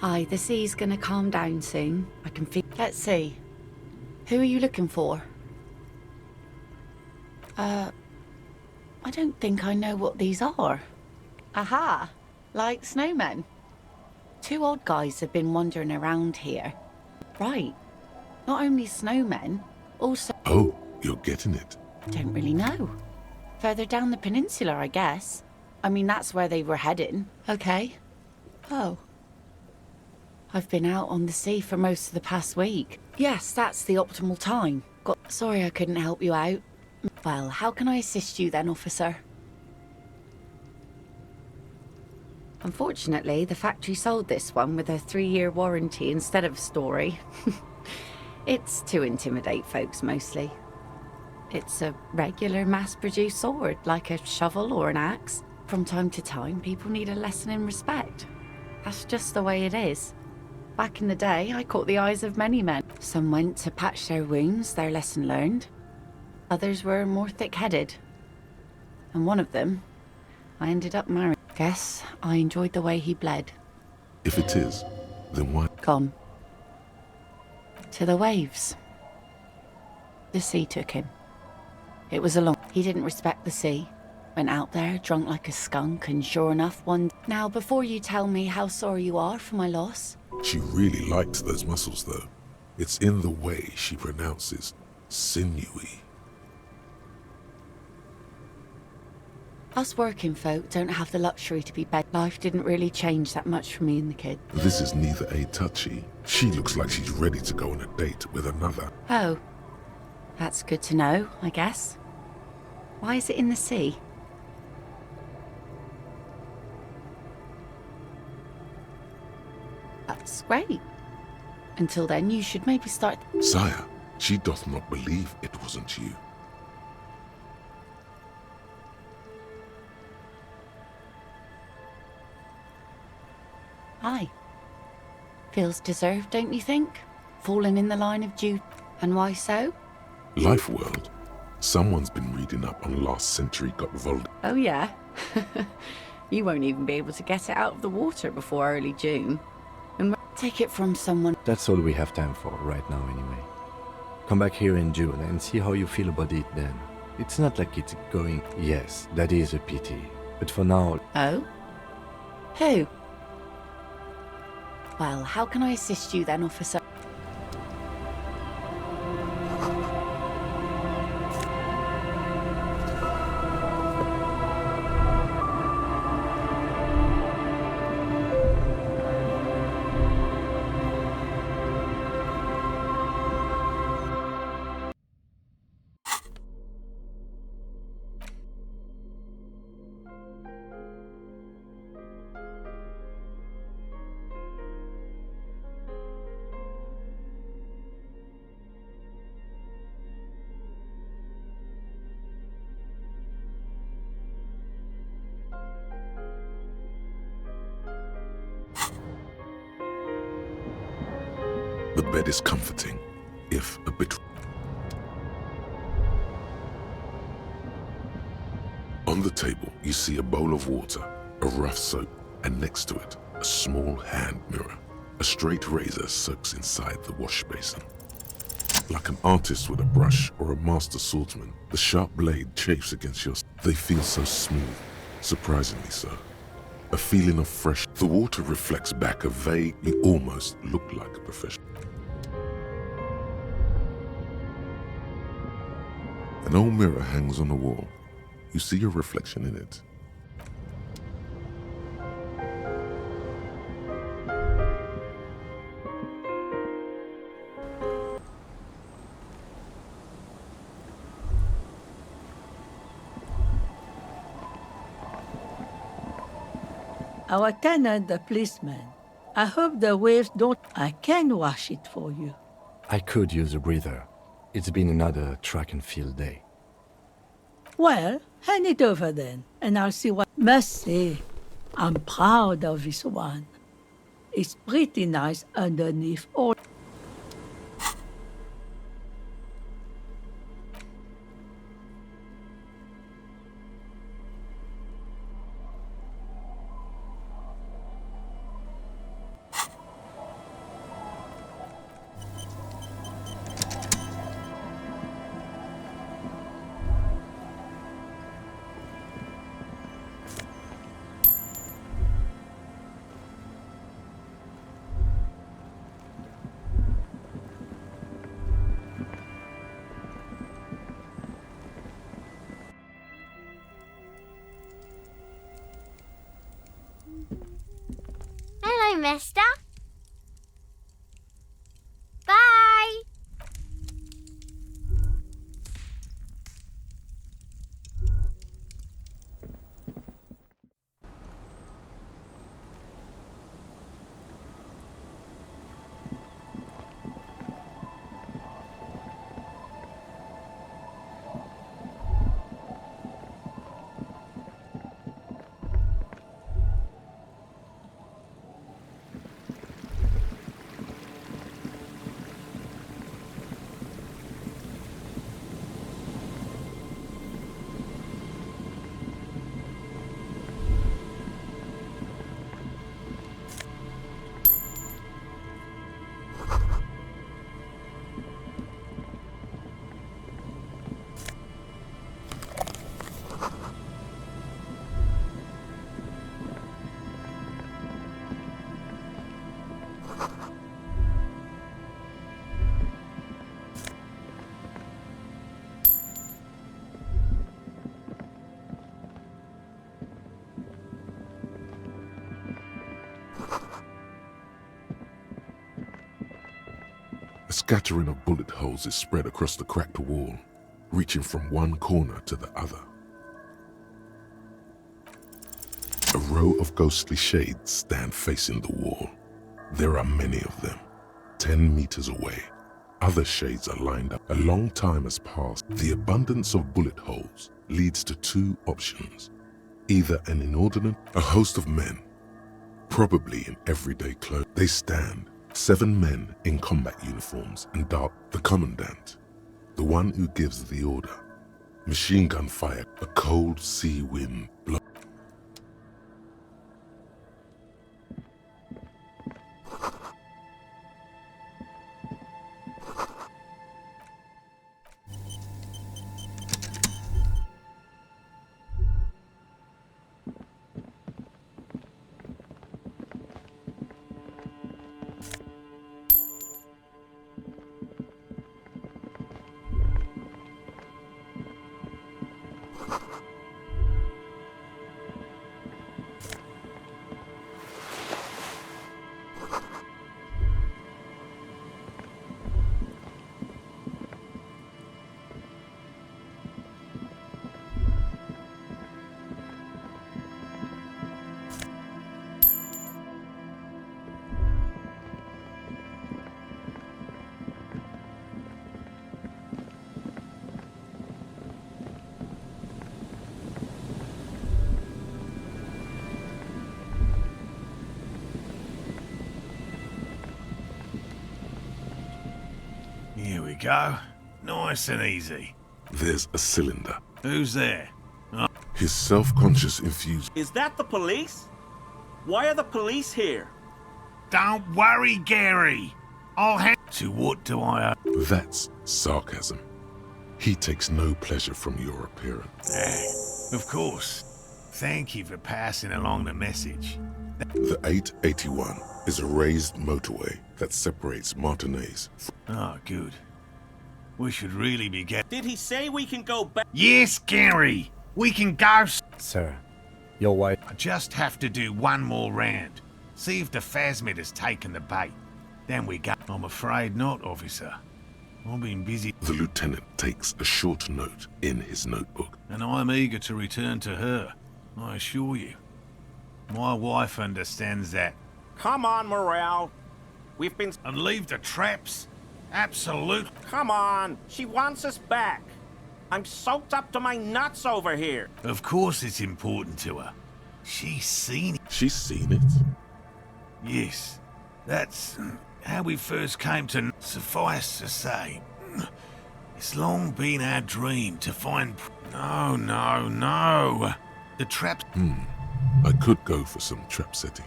Hi, the sea's gonna calm down soon. I can feel. Let's see. Who are you looking for? I don't think I know what these are. Aha! Like snowmen. Two odd guys have been wandering around here. Right. Not only snowmen, also... Oh, you're getting it. Don't really know. Further down the peninsula, I guess. I mean, that's where they were heading. Okay. Oh. I've been out on the sea for most of the past week. Yes, that's the optimal time. Sorry I couldn't help you out. Well, how can I assist you then, officer? Unfortunately, the factory sold this one with a 3-year warranty instead of a story. It's to intimidate folks, mostly. It's a regular mass-produced sword, like a shovel or an axe. From time to time, people need a lesson in respect. That's just the way it is. Back in the day, I caught the eyes of many men. Some went to patch their wounds, their lesson learned. Others were more thick-headed. And one of them, I ended up marrying. Guess I enjoyed the way he bled. If it is, then why? Gone. To the waves. The sea took him. It was a long... He didn't respect the sea. Went out there, drunk like a skunk, and sure enough, one... Now, before you tell me how sorry you are for my loss... She really liked those muscles, though. It's in the way she pronounces sinewy. Us working folk don't have the luxury to be bed. Life didn't really change that much for me and the kid. This is neither a touchy. She looks like she's ready to go on a date with another. Oh. That's good to know, I guess. Why is it in the sea? That's great. Until then, you should maybe start... Sire, she doth not believe it wasn't you. Aye. Feels deserved, don't you think? Fallen in the line of duty. And why so? Life World. Someone's been reading up on last century got vol... Oh yeah? You won't even be able to get it out of the water before early June. And take it from someone... That's all we have time for right now anyway. Come back here in June and see how you feel about it then. It's not like it's going... Yes, that is a pity. But for now... Oh? Who? Well, how can I assist you then, officer? The bed is comforting, if a bit... On the table, you see a bowl of water, a rough soap, and next to it, a small hand mirror. A straight razor soaks inside the wash basin. Like an artist with a brush or a master swordsman, the sharp blade chafes against your... They feel so smooth, surprisingly so. A feeling of fresh... The water reflects back a vague, you almost look like a professional. An old mirror hangs on the wall. You see your reflection in it. Our tenant, the policeman. I hope the waves don't... I can wash it for you. I could use a breather. It's been another track and field day. Well, hand it over then, and I'll see what... Must say, I'm proud of this one. It's pretty nice underneath all... Vesta. Bye. A scattering of bullet holes is spread across the cracked wall, reaching from one corner to the other. A row of ghostly shades stand facing the wall. There are many of them, 10 meters away. Other shades are lined up. A long time has passed. The abundance of bullet holes leads to two options. Either an inordinate, a host of men, probably in everyday clothes. They stand, 7 men in combat uniforms, and dart the commandant, the one who gives the order. Machine gun fire, a cold sea wind blows. Here we go. Nice and easy. There's a cylinder. Who's there? His self-conscious infused. Is that the police? Why are the police here? Don't worry, Gary. I'll hand... To what do I owe? That's sarcasm. He takes no pleasure from your appearance. Of course. Thank you for passing along the message. The 881 is a raised motorway that separates Martinez. Oh, good. We should really be getting... Did he say we can go back? Yes, Gary! We can go... Sir, your wife... I just have to do one more round. See if the phasmid has taken the bait. Then we go... I'm afraid not, officer. I've been busy... The lieutenant takes a short note in his notebook. And I'm eager to return to her, I assure you. My wife understands that. Come on, Morale. We've been... And leave the traps? Absolute. Come on. She wants us back. I'm soaked up to my nuts over here. Of course it's important to her. She's seen it. She's seen it. Yes. That's how we first came to... Suffice to say, it's long been our dream to find... No. The traps... I could go for some trap setting.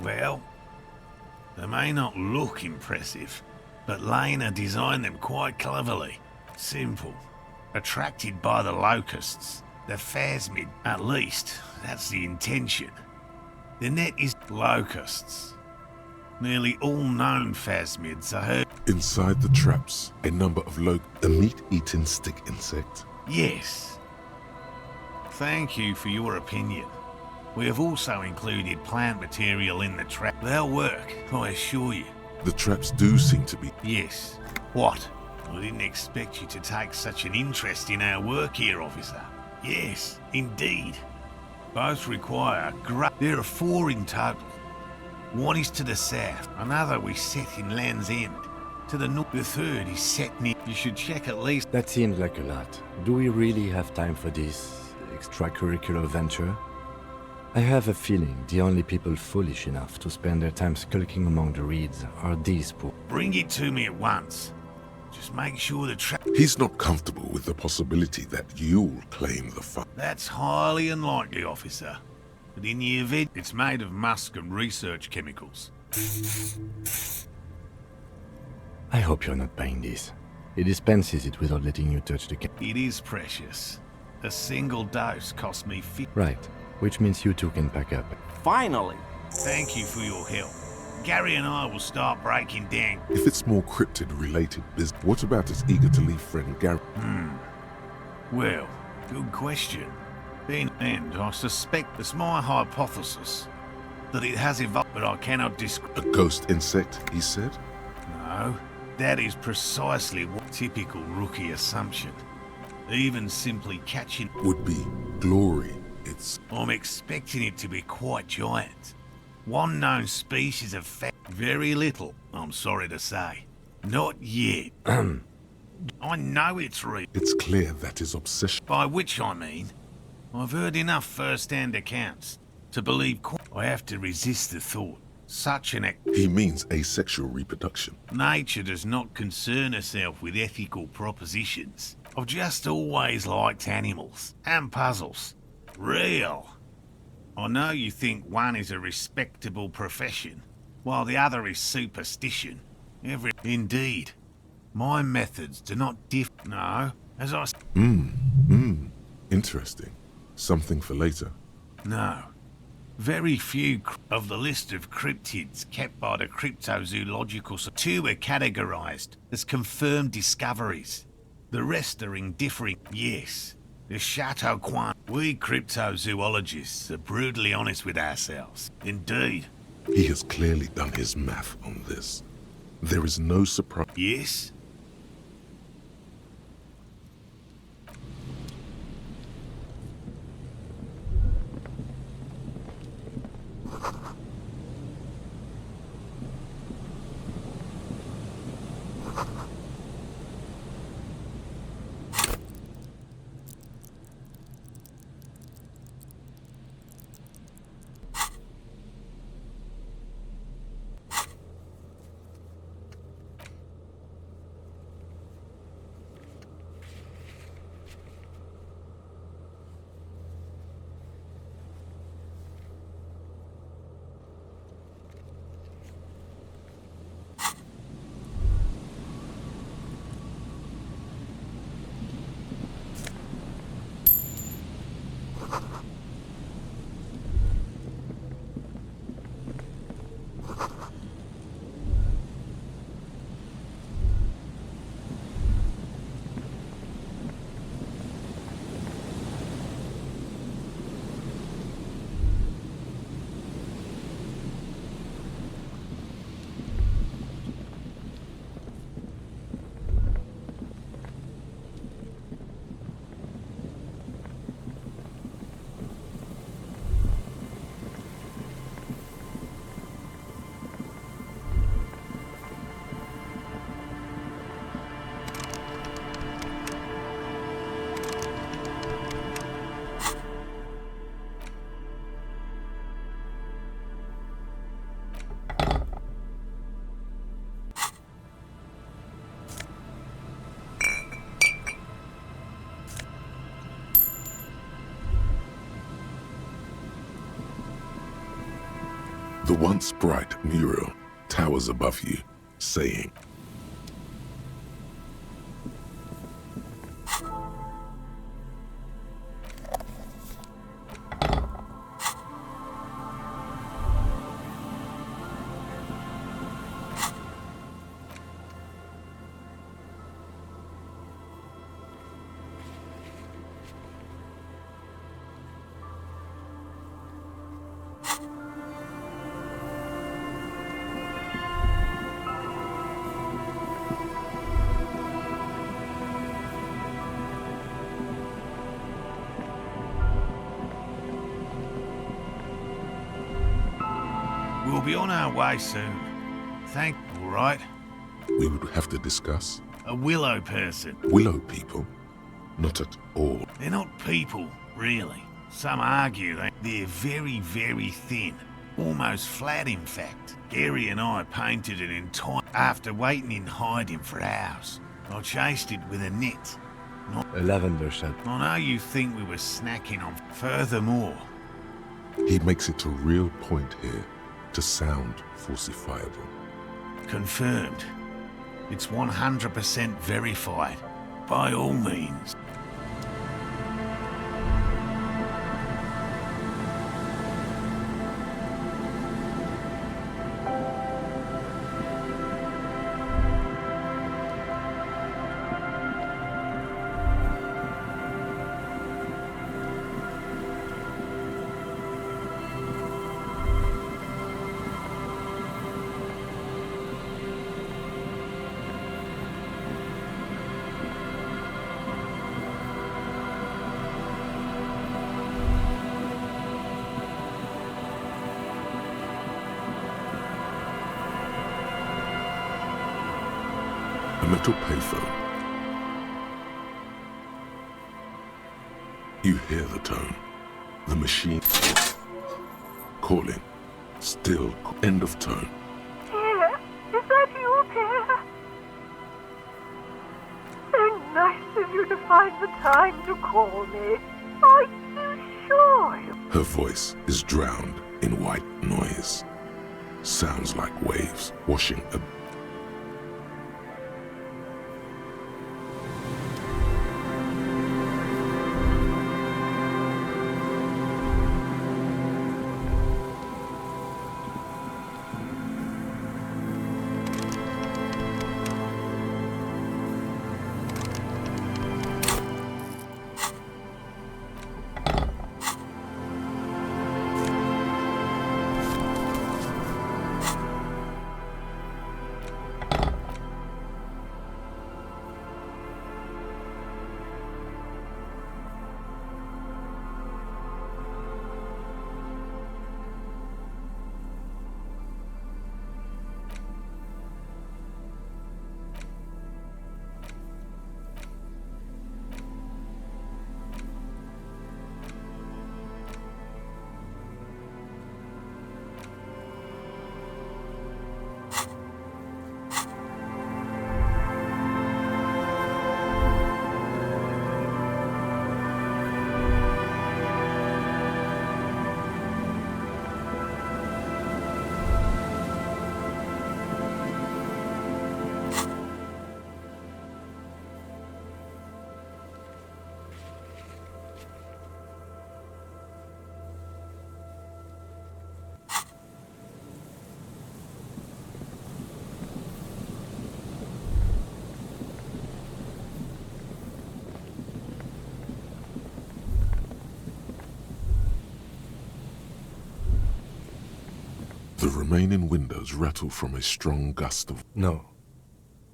Well, they may not look impressive, but Lena designed them quite cleverly. Simple. Attracted by the locusts. The phasmid, at least, that's the intention. The net is locusts. Nearly all known phasmids are heard... Inside the traps, a number of a meat-eating stick insect. Yes. Thank you for your opinion. We have also included plant material in the trap. They'll work, I assure you. The traps do seem to be... Yes. What? I didn't expect you to take such an interest in our work here, officer. Yes, indeed. Both require There are 4 in total. One is to the south, another we set in Land's End. To the north, the third is set near... You should check at least... That seems like a lot. Do we really have time for this extracurricular venture? I have a feeling the only people foolish enough to spend their time skulking among the reeds are these poor. Bring it to me at once. Just make sure the trap... He's not comfortable with the possibility that you'll claim the fun. That's highly unlikely, officer. But in the event, it's made of musk and research chemicals. I hope you're not buying this. He dispenses it without letting you touch the It is precious. A single dose cost me Right, which means you two can pack up. Finally. Thank you for your help. Gary and I will start breaking down. If it's more cryptid-related business, what about his eager-to-leave friend Gary? Well, good question. And I suspect it's my hypothesis that it has evolved, but I cannot A ghost insect, he said? No, that is precisely what typical rookie assumption. Even simply catching... Would be glory. It's... I'm expecting it to be quite giant. One known species of very little, I'm sorry to say. Not yet. I know it's real. It's clear that his obsession... By which I mean, I've heard enough first-hand accounts to believe I have to resist the thought. Such an He means asexual reproduction. Nature does not concern herself with ethical propositions. I've just always liked animals and puzzles. Real. I know you think one is a respectable profession, while the other is superstition. Indeed. My methods do not differ. No, as I... Interesting. Something for later. No. Very few of the list of cryptids kept by the Cryptozoological Society are categorized as confirmed discoveries. The rest are in differing... Yes, the Chateau Quan. We cryptozoologists are brutally honest with ourselves. Indeed. He has clearly done his math on this. There is no surprise. Yes? The once bright mural towers above you, saying, be on our way soon. Thank, all right? We would have to discuss. A willow person. Willow people? Not at all. They're not people, really. Some argue they're very, very thin. Almost flat, in fact. Gary and I painted it entire after waiting in hiding for hours. I chased it with a net. A lavender shade. I know you think we were snacking on. Furthermore, He makes it a real point here to sound falsifiable. confirmed. It's 100% verified. By all means. A metal payphone. You hear the tone. The machine calling. Still end of tone. Dear, is that you, dear? So nice of you to find the time to call me. Are you sure? Her voice is drowned in white noise. Sounds like waves washing a... The remaining windows rattle from a strong gust of... No.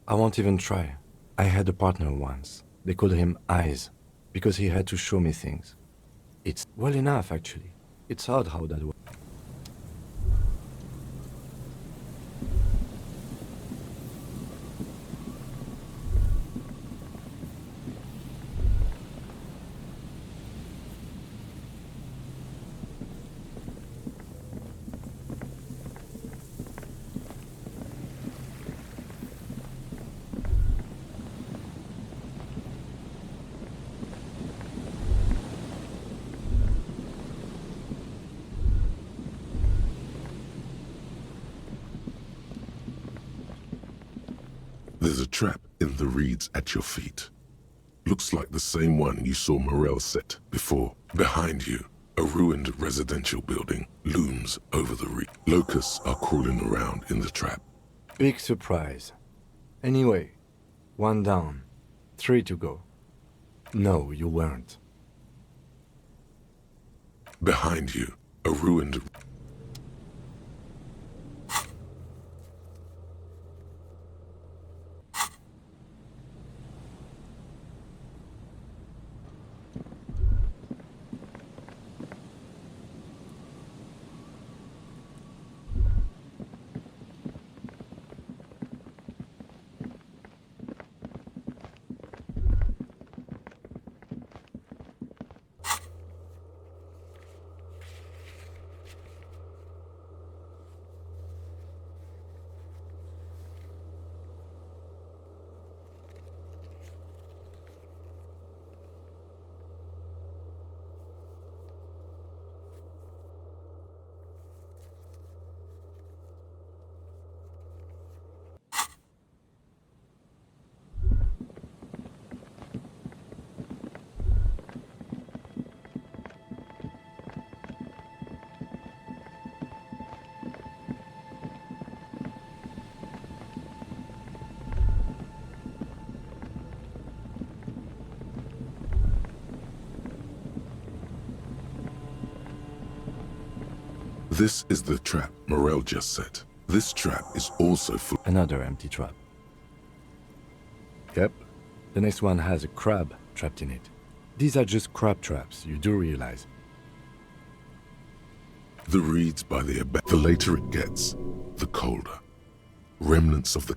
I won't even try. I had a partner once. They called him Eyes, because he had to show me things. It's well enough, actually. It's odd how that works. There's a trap in the reeds at your feet. Looks like the same one you saw Morel set before. Behind you, a ruined residential building looms over the reed. Locusts are crawling around in the trap. Big surprise. Anyway, 1 down, 3 to go. No, you weren't. Behind you, a ruined... This is the trap Morel just set. This trap is also full. Another empty trap. Yep. The next one has a crab trapped in it. These are just crab traps, you do realize. The reeds by the abandoned. The later it gets, the colder. Remnants of the...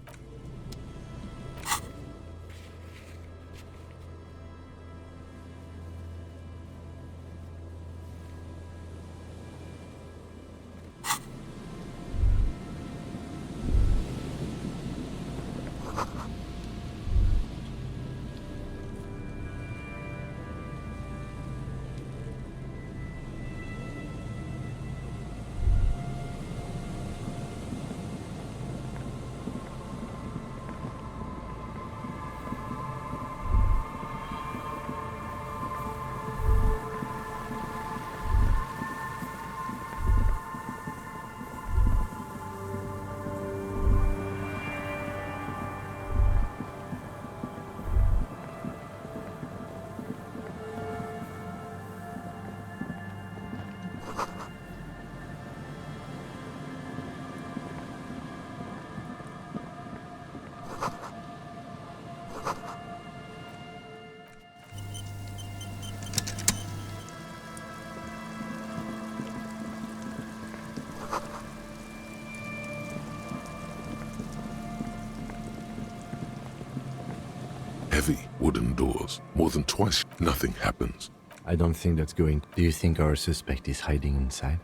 Heavy wooden doors. More than twice, nothing happens. I don't think that's going... Do you think our suspect is hiding inside?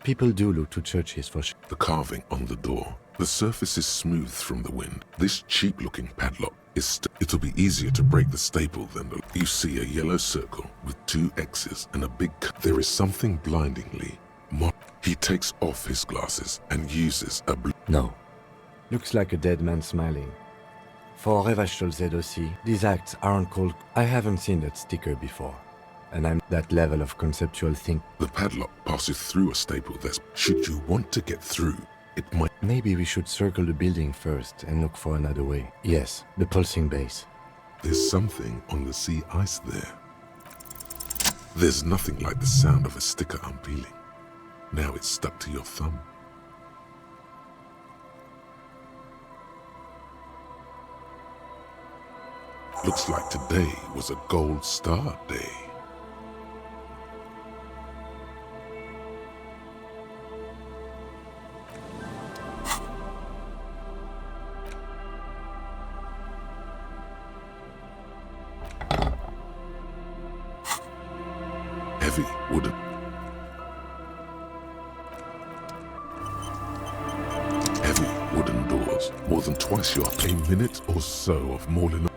People do look to churches for The carving on the door. The surface is smooth from the wind. This cheap-looking padlock is... It'll be easier to break the staple than the... You see a yellow circle with 2 X's and a big... There is something blindingly... He takes off his glasses and uses a blue... No. Looks like a dead man smiling. For Revachol Dsce, these acts aren't called... I haven't seen that sticker before. And I'm that level of conceptual think... The padlock passes through a staple that's... Should you want to get through, it might... Maybe we should circle the building first and look for another way. Yes, the pulsing base. There's something on the sea ice there. There's nothing like the sound of a sticker unpeeling. Now it's stuck to your thumb. Looks like today was a gold star day. Heavy wooden. Heavy wooden doors. More than twice your... A minute or so of mauling...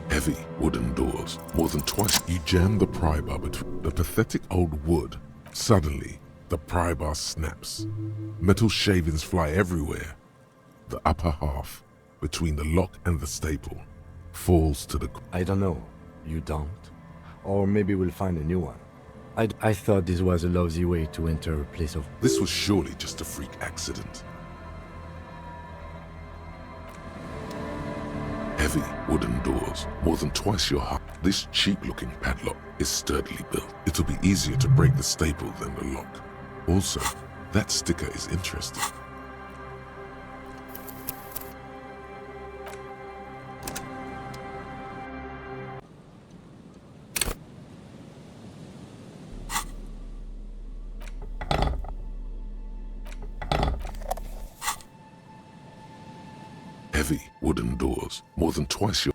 Heavy wooden doors. More than twice you jam the pry bar between the pathetic old wood. Suddenly, the pry bar snaps. Metal shavings fly everywhere. The upper half, between the lock and the staple, falls to the... I don't know. You don't? Or maybe we'll find a new one. I thought this was a lousy way to enter a place of... This was surely just a freak accident. Heavy wooden doors, more than twice your height. This cheap-looking padlock is sturdily built. It'll be easier to break the staple than the lock. Also, that sticker is interesting. Heavy wooden doors, more than twice your...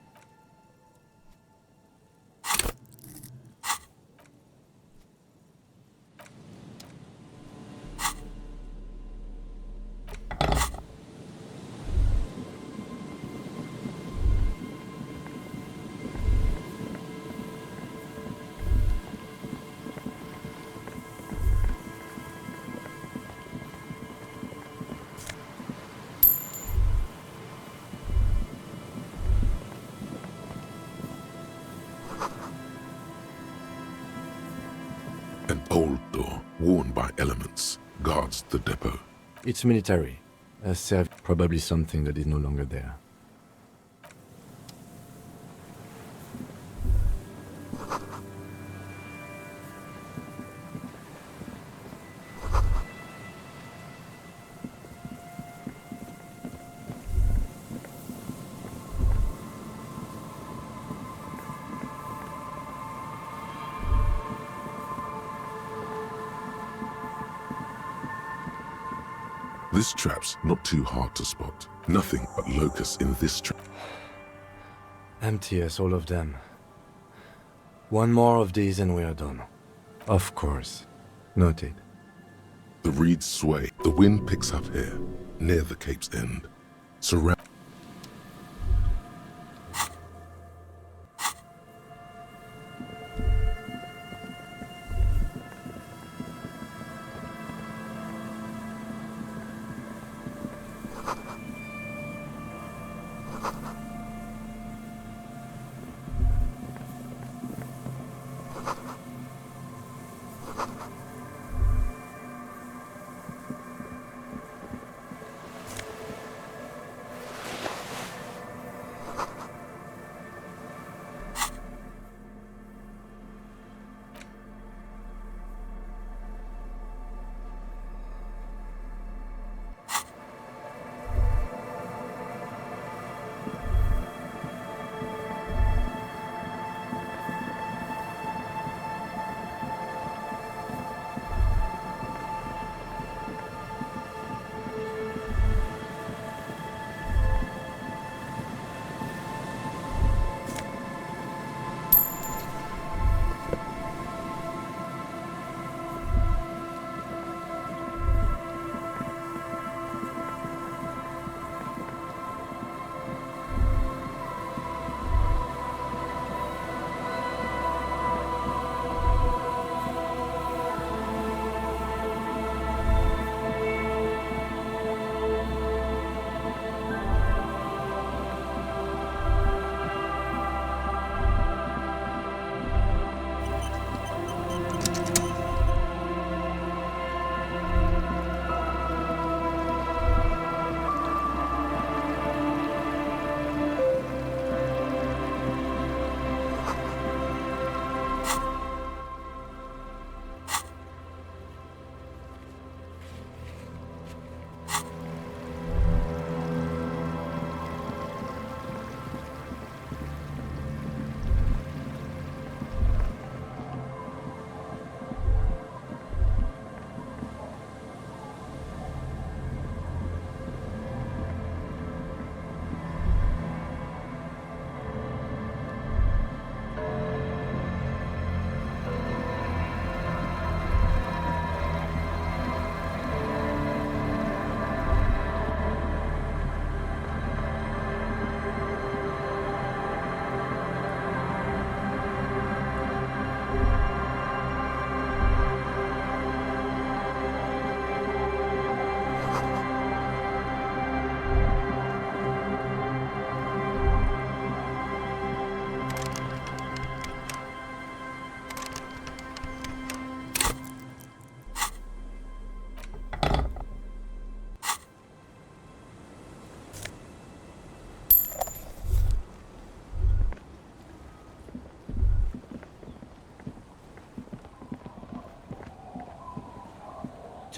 An old door, worn by elements, guards the depot. It's military. Probably something that is no longer there. This trap's not too hard to spot. Nothing but locusts in this trap. Empty as all of them. One more of these and we are done. Of course. Noted. The reeds sway. The wind picks up here, near the cape's end. Surround.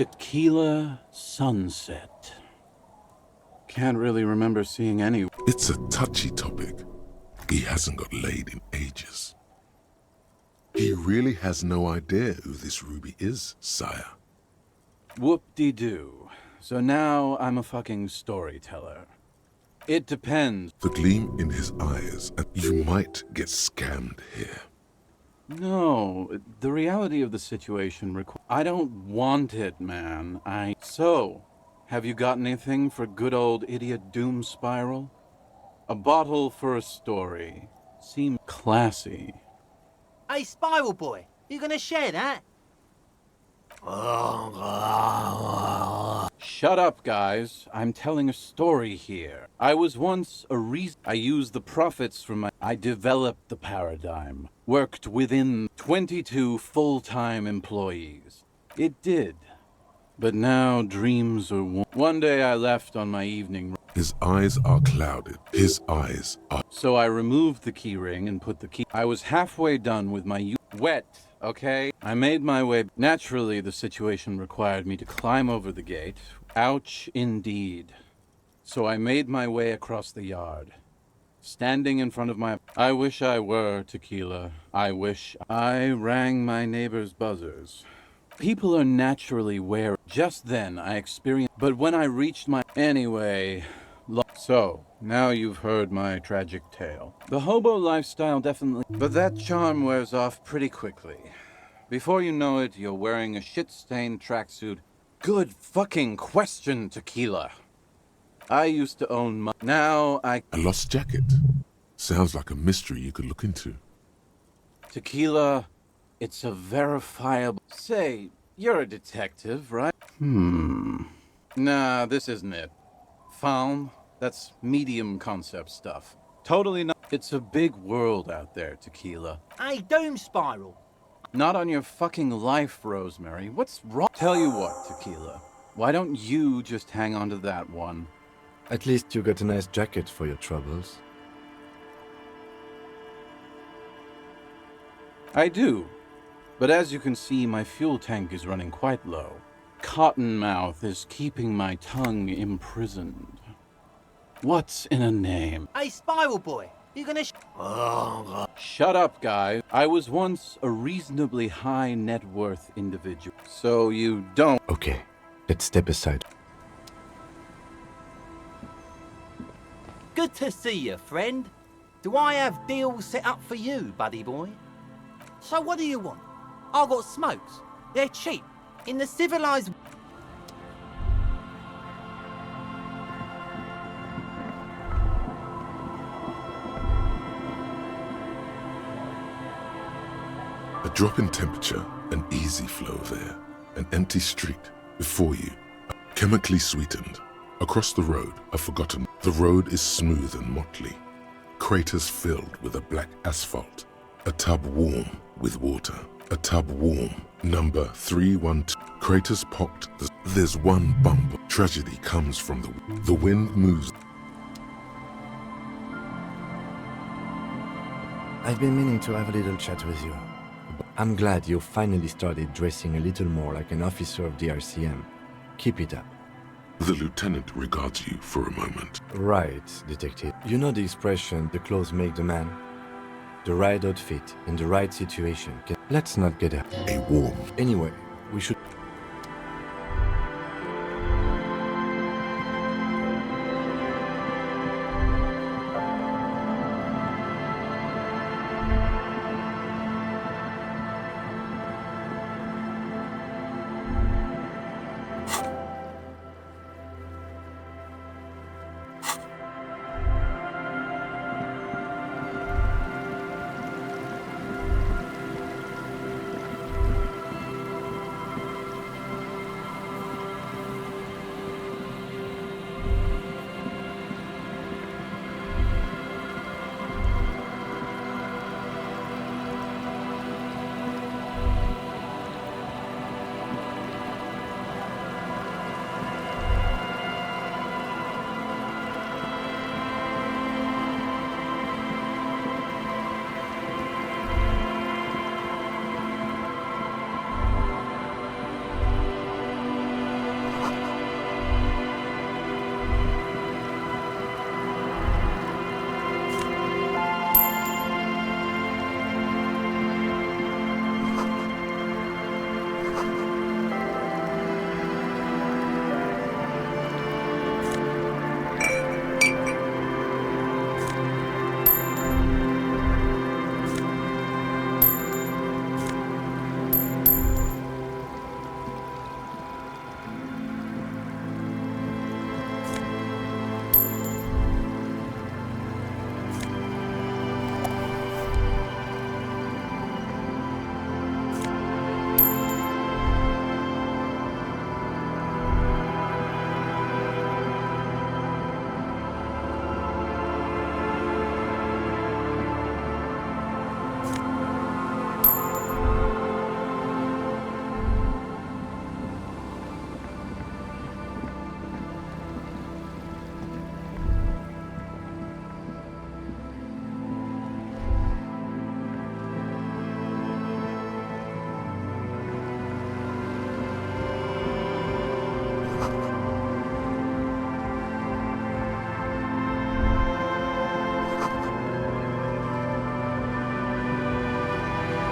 Tequila sunset. Can't really remember seeing any. It's a touchy topic. He hasn't got laid in ages. He really has no idea who this Ruby is, sire. Whoop-de-doo. So now I'm a fucking storyteller. It depends. The gleam in his eyes, and you might get scammed here. No, the reality of the situation I don't want it, man. So, have you got anything for good old idiot Doom Spiral? A bottle for a story. Seems classy. Hey, Spiral Boy, you gonna share that? Shut up, guys. I'm telling a story here. I was once a I used the profits from I developed the paradigm. Worked within 22 full-time employees. It did. But now dreams are one day I left on my evening. His eyes are clouded. His eyes are... So I removed the key ring and put the key... I was halfway done with my wet, okay? I made my way... Naturally, the situation required me to climb over the gate. Ouch, indeed. So I made my way across the yard. Standing in front of my... I wish I were tequila. I wish I rang my neighbor's buzzers. People are naturally wary. Just then, I experienced. But when I reached my. Anyway. So, now you've heard my tragic tale. The hobo lifestyle definitely. But that charm wears off pretty quickly. Before you know it, you're wearing a shit-stained tracksuit. Good fucking question, Tequila. I used to own my. Now I. A lost jacket. Sounds like a mystery you could look into. Tequila, it's a verifiable. Say, you're a detective, right? Nah, this isn't it. Found? That's medium concept stuff. Totally not. It's a big world out there, Tequila. Hey, Doom Spiral. Not on your fucking life, Rosemary. What's wrong? Tell you what, Tequila. Why don't you just hang on to that one? At least you got a nice jacket for your troubles. I do. But as you can see, my fuel tank is running quite low. Cottonmouth is keeping my tongue imprisoned. What's in a name? Hey, Spiral Boy. You gonna Shut up, guy. I was once a reasonably high net worth individual. So you don't. Okay, let's step aside. Good to see you, friend. Do I have deals set up for you, buddy boy? So what do you want? I got smokes. They're cheap. In the civilized... A drop in temperature, an easy flow of air, an empty street before you, chemically sweetened. Across the road, a forgotten. The road is smooth and motley, craters filled with a black asphalt, a tub warm with water, a tub warm. Number 312. Craters pocked. There's one bump. Tragedy comes from the wind moves. I've been meaning to have a little chat with you. I'm glad you finally started dressing a little more like an officer of the RCM. Keep it up. The lieutenant regards you for a moment. Right, detective. You know the expression, the clothes make the man? The right outfit in the right situation. Let's not get a warm. Anyway, we should...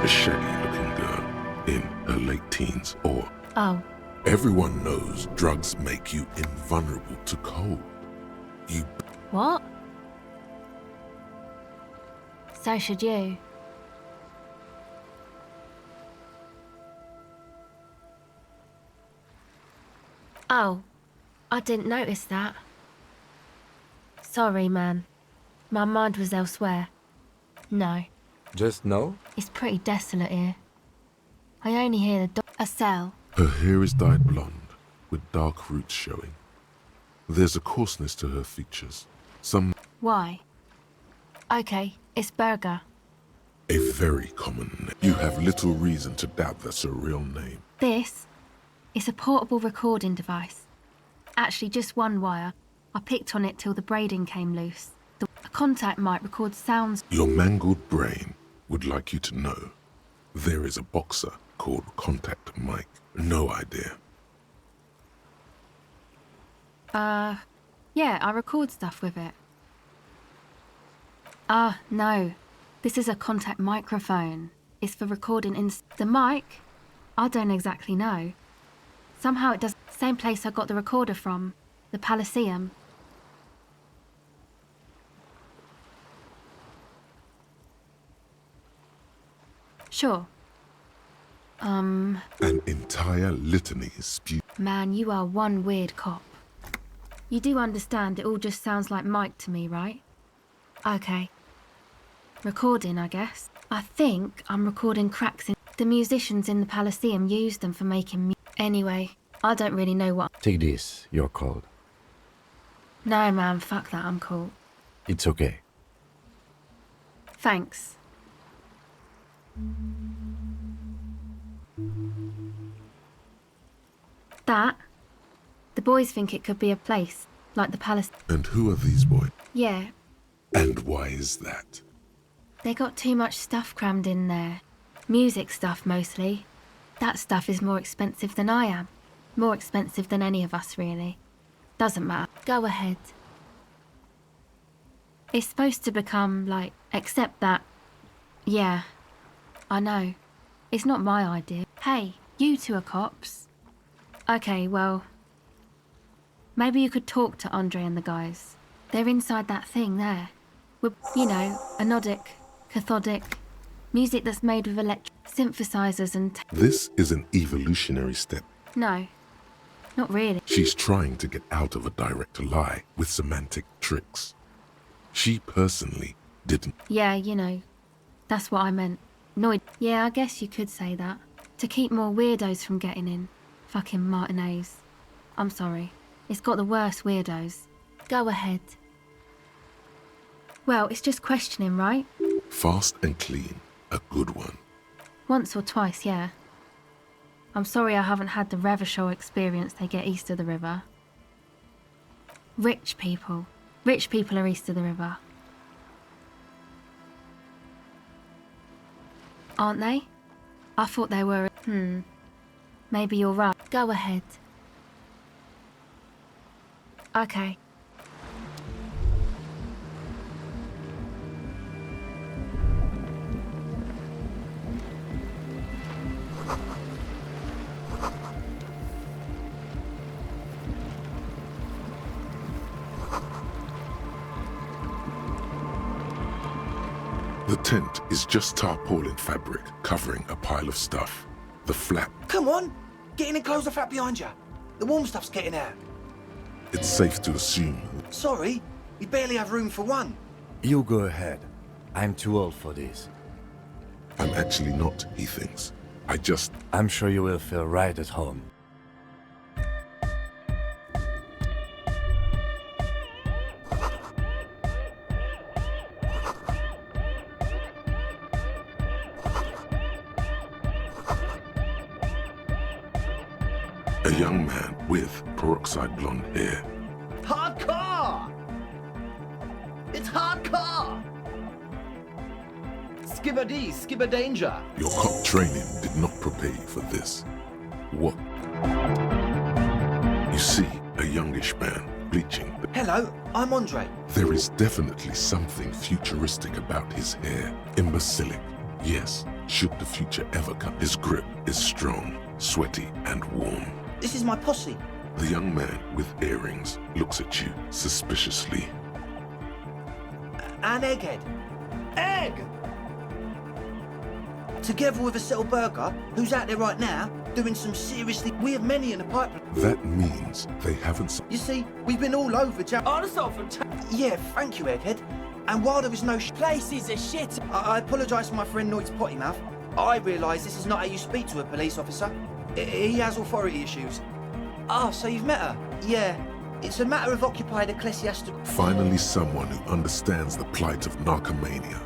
A shaggy-looking girl in her late teens, or Oh, everyone knows drugs make you invulnerable to cold. You what? So should you. Oh, I didn't notice that. Sorry, man. My mind was elsewhere. No, Just no? it's pretty desolate here. I only hear the a cell. Her hair is dyed blonde, with dark roots showing. There's a coarseness to her features. Why? Okay, it's Burger. A very common name. You have little reason to doubt that's a real name. This is a portable recording device. Actually, just one wire. I picked on it till the braiding came loose. A contact mic records sounds. Your mangled brain would like you to know there is a boxer called Contact Mike. No idea. Yeah, I record stuff with it. No. This is a contact microphone. It's for recording in the mic. I don't exactly know. Somehow it does. Same place I got the recorder from, the Palaceum. Sure. An entire litany spewed. Man, you are one weird cop. You do understand it all just sounds like Mike to me, right? Okay. Recording, I guess. I think I'm recording cracks in... The musicians in the Palaceum used them for making Anyway, I don't really know what... Take this, you're cold. No, man, fuck that, I'm cool. It's okay. Thanks. That? The boys think it could be a place, like the palace. And who are these boys? Yeah, And why is that? they got too much stuff crammed in there. Music stuff, mostly. That stuff is more expensive than I am. More expensive than any of us, really. Doesn't matter. Go ahead. It's supposed to become, like, except that... Yeah, I know. It's not my idea. Hey, you two are cops. Okay, well... Maybe you could talk to Andre and the guys. They're inside that thing there. With, you know, anodic, cathodic, music that's made with electric synthesizers and... This is an evolutionary step. No, not really. She's trying to get out of a direct lie with semantic tricks. She personally didn't. Yeah, you know, that's what I meant. Noid. Yeah, I guess you could say that. To keep more weirdos from getting in. Fucking Martinez. I'm sorry. It's got the worst weirdos. Go ahead. Well, it's just questioning, right? Fast and clean. A good one. Once or twice, yeah. I'm sorry I haven't had the Revachol experience they get east of the river. Rich people. Rich people are east of the river. Aren't they? I thought they were... Maybe you're right. Go ahead. Okay. The tent is just tarpaulin fabric covering a pile of stuff. The flap. Come on! Get in and close the flap behind you. The warm stuff's getting out. It's safe to assume. Sorry, we barely have room for one. You go ahead. I'm too old for this. I'm actually not, he thinks. I'm sure you will feel right at home. A young man with peroxide blonde hair. Hardcore! It's hardcore! Skibbity, skibber danger. Your cop training did not prepare you for this. What? You see a youngish man bleaching. Hello, I'm Andre. There is definitely something futuristic about his hair. Imbecilic. Yes, should the future ever come, his grip is strong, sweaty, and warm. This is my posse. The young man with earrings looks at you suspiciously. And Egghead. Egg! Together with a settled burger, who's out there right now, doing some seriously... We have many in the pipeline. That means they haven't... You see, we've been all over Oh, that's not fantastic. Yeah, thank you, Egghead. And while there was no Place is a shit. I apologise for my friend Noid's potty mouth. I realise this is not how you speak to a police officer. He has authority issues. Ah, so you've met her? Yeah. It's a matter of occupied ecclesiastical... Finally someone who understands the plight of narcomania.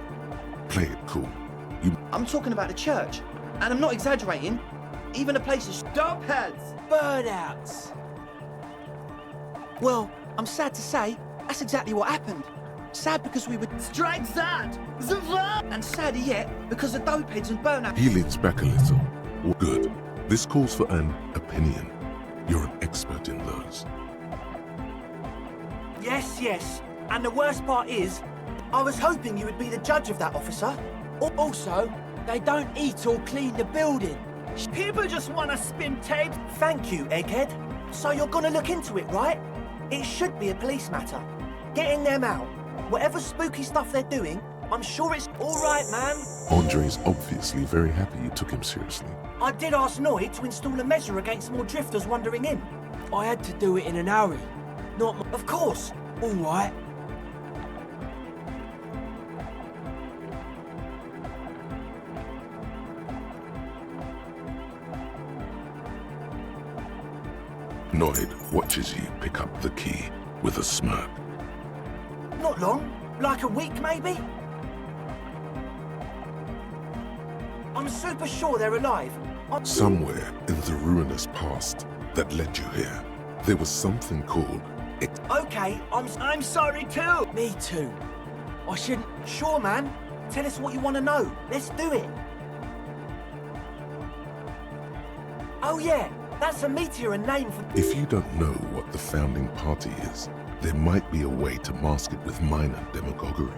Play it cool. I'm talking about the church. And I'm not exaggerating. Even the place is... Dubheads! Burnouts! Well, I'm sad to say, that's exactly what happened. Sad because we were... Strike that! Zava! And sadder yet, because of dopeheads and burnout. He leans back a little. Good. This calls for an opinion. You're an expert in those. Yes, yes. And the worst part is, I was hoping you would be the judge of that, officer. Also, they don't eat or clean the building. People just want to spin tape. Thank you, Egghead. So you're gonna look into it, right? It should be a police matter. Getting them out. Whatever spooky stuff they're doing, I'm sure it's all right, man. Andre's obviously very happy you took him seriously. I did ask Noid to install a measure against more drifters wandering in. I had to do it in an hurry. Not my... Of course. All right. Noid watches you pick up the key with a smirk. Not long. Like a week, maybe? I'm super sure they're alive. Somewhere in the ruinous past that led you here, there was something called... Okay, I'm sorry too. Me too. I shouldn't... Sure, man. Tell us what you want to know. Let's do it. Oh yeah, that's a meteor and name for... If you don't know what the founding party is, there might be a way to mask it with minor demagoguery.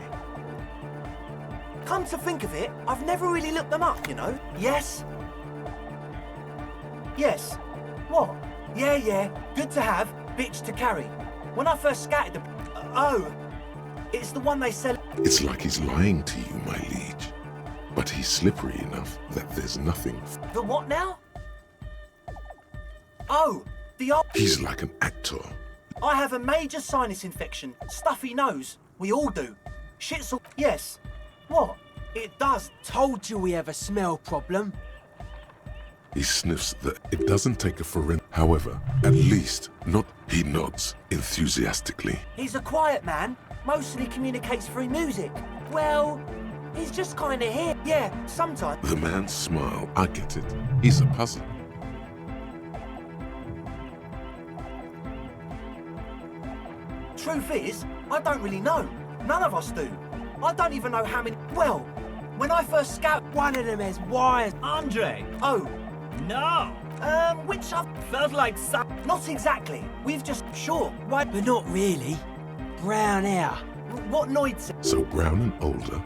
Come to think of it, I've never really looked them up, you know? Yes? Yes. What? Yeah, good to have, bitch to carry. When I first scattered the... oh, it's the one they sell... It's like he's lying to you, my liege. But he's slippery enough that there's nothing... The what now? Oh, the old... He's like an actor. I have a major sinus infection. Stuffy nose. We all do. Shit's all... Yes. What? It does. Told you we have a smell problem. He sniffs that it doesn't take a foreign. However, at least not. He nods enthusiastically. He's a quiet man. Mostly communicates through music. Well, he's just kind of here. Yeah, sometimes. The man's smile. I get it. He's a puzzle. Truth is, I don't really know. None of us do. I don't even know how many... Well, when I first scouted... One of them has wires. Andre! Oh. No! Which I felt like some... Not exactly. We've just... Sure. Why... But not really. Brown hair. What Noid said... So brown and older,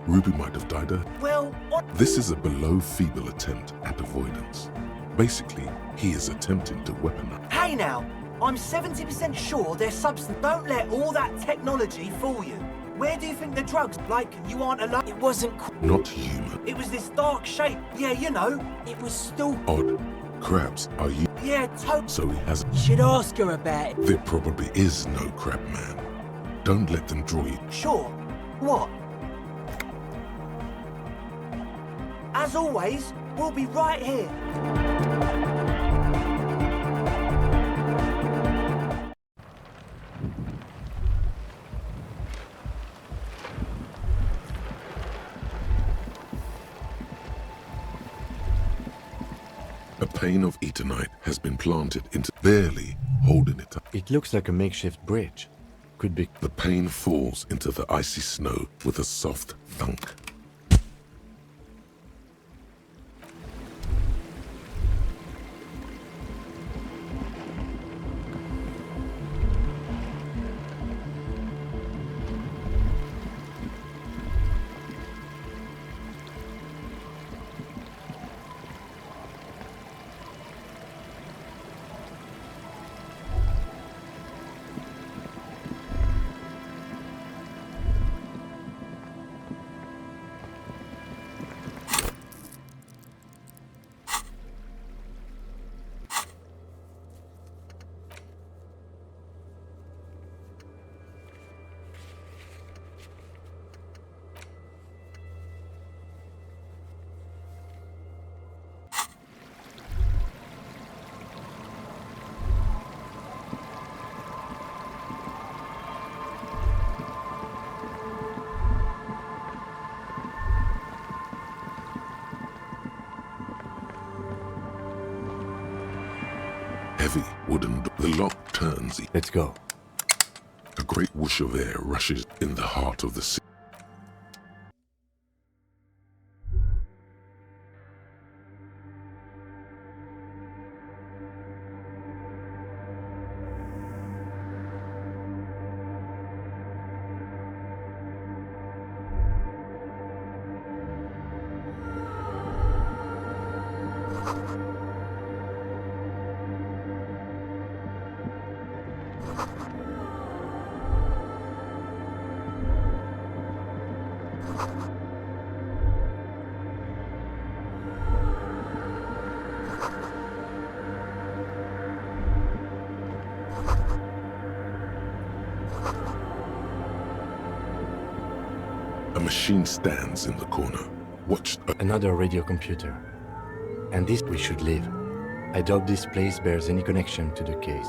Ruby might have died a... Well, what... This is a below-feeble attempt at avoidance. Basically, he is attempting to weaponize... Hey now! I'm 70% sure their substance... Don't let all that technology fool you. Where do you think the drugs... Like, you aren't alone? It wasn't... Not human. It was this dark shape. Yeah, you know. It was still... Odd. Crabs, are you... Yeah, So he has... Should ask her about it. There probably is no crab man. Don't let them draw you. Sure. What? As always, we'll be right here. A pane of Eternite has been planted into... barely holding it up. It looks like a makeshift bridge. Could be... The pane falls into the icy snow with a soft thunk. heavy wooden door. The lock turns. Let's go. A great whoosh of air rushes in the heart of the city. A machine stands in the corner. Watch another radio computer. And this we should leave. I doubt this place bears any connection to the case.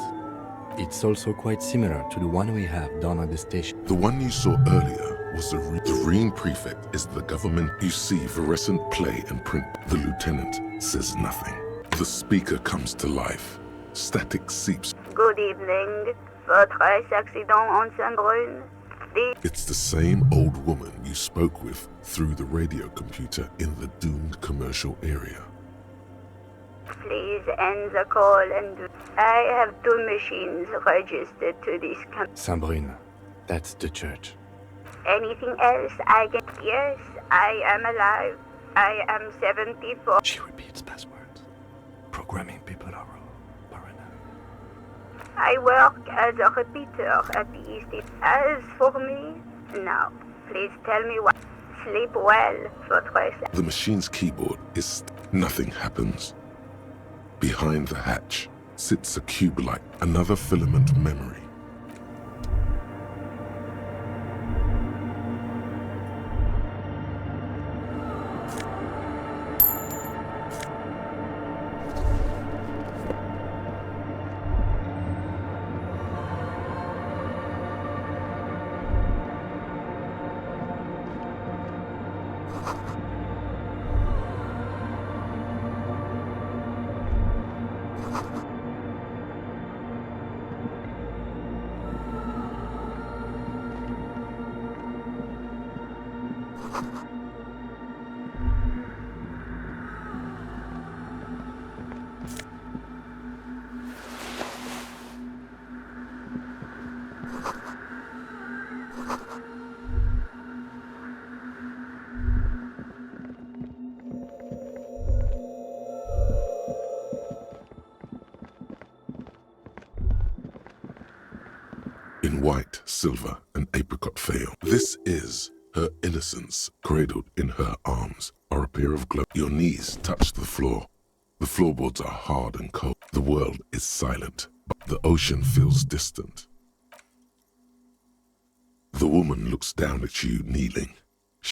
It's also quite similar to the one we have down at the station. The one you saw earlier was the Reen prefect is the government. You see fluorescent play and print. The lieutenant says nothing. The speaker comes to life. Static seeps. Good evening. Votre accident en Saint-Brune. It's the same old woman you spoke with through the radio computer in the doomed commercial area. Please end the call and I have 2 machines registered to this Saint-Brune. That's the church. Anything else I can... Yes, I am alive. I am 74. She repeats passwords. Programming people are paranoid. I work as a repeater at the East. As for me, no. Please tell me what. Sleep well, votre... The machine's keyboard is... Nothing happens. Behind the hatch sits a cube light, another filament memory. In white, silver, and apricot veil. This is her innocence cradled in her arms are a pair of gloves. Your knees touch the floor. The floorboards are hard and cold. The world is silent, but the ocean feels distant. The woman looks down at you kneeling.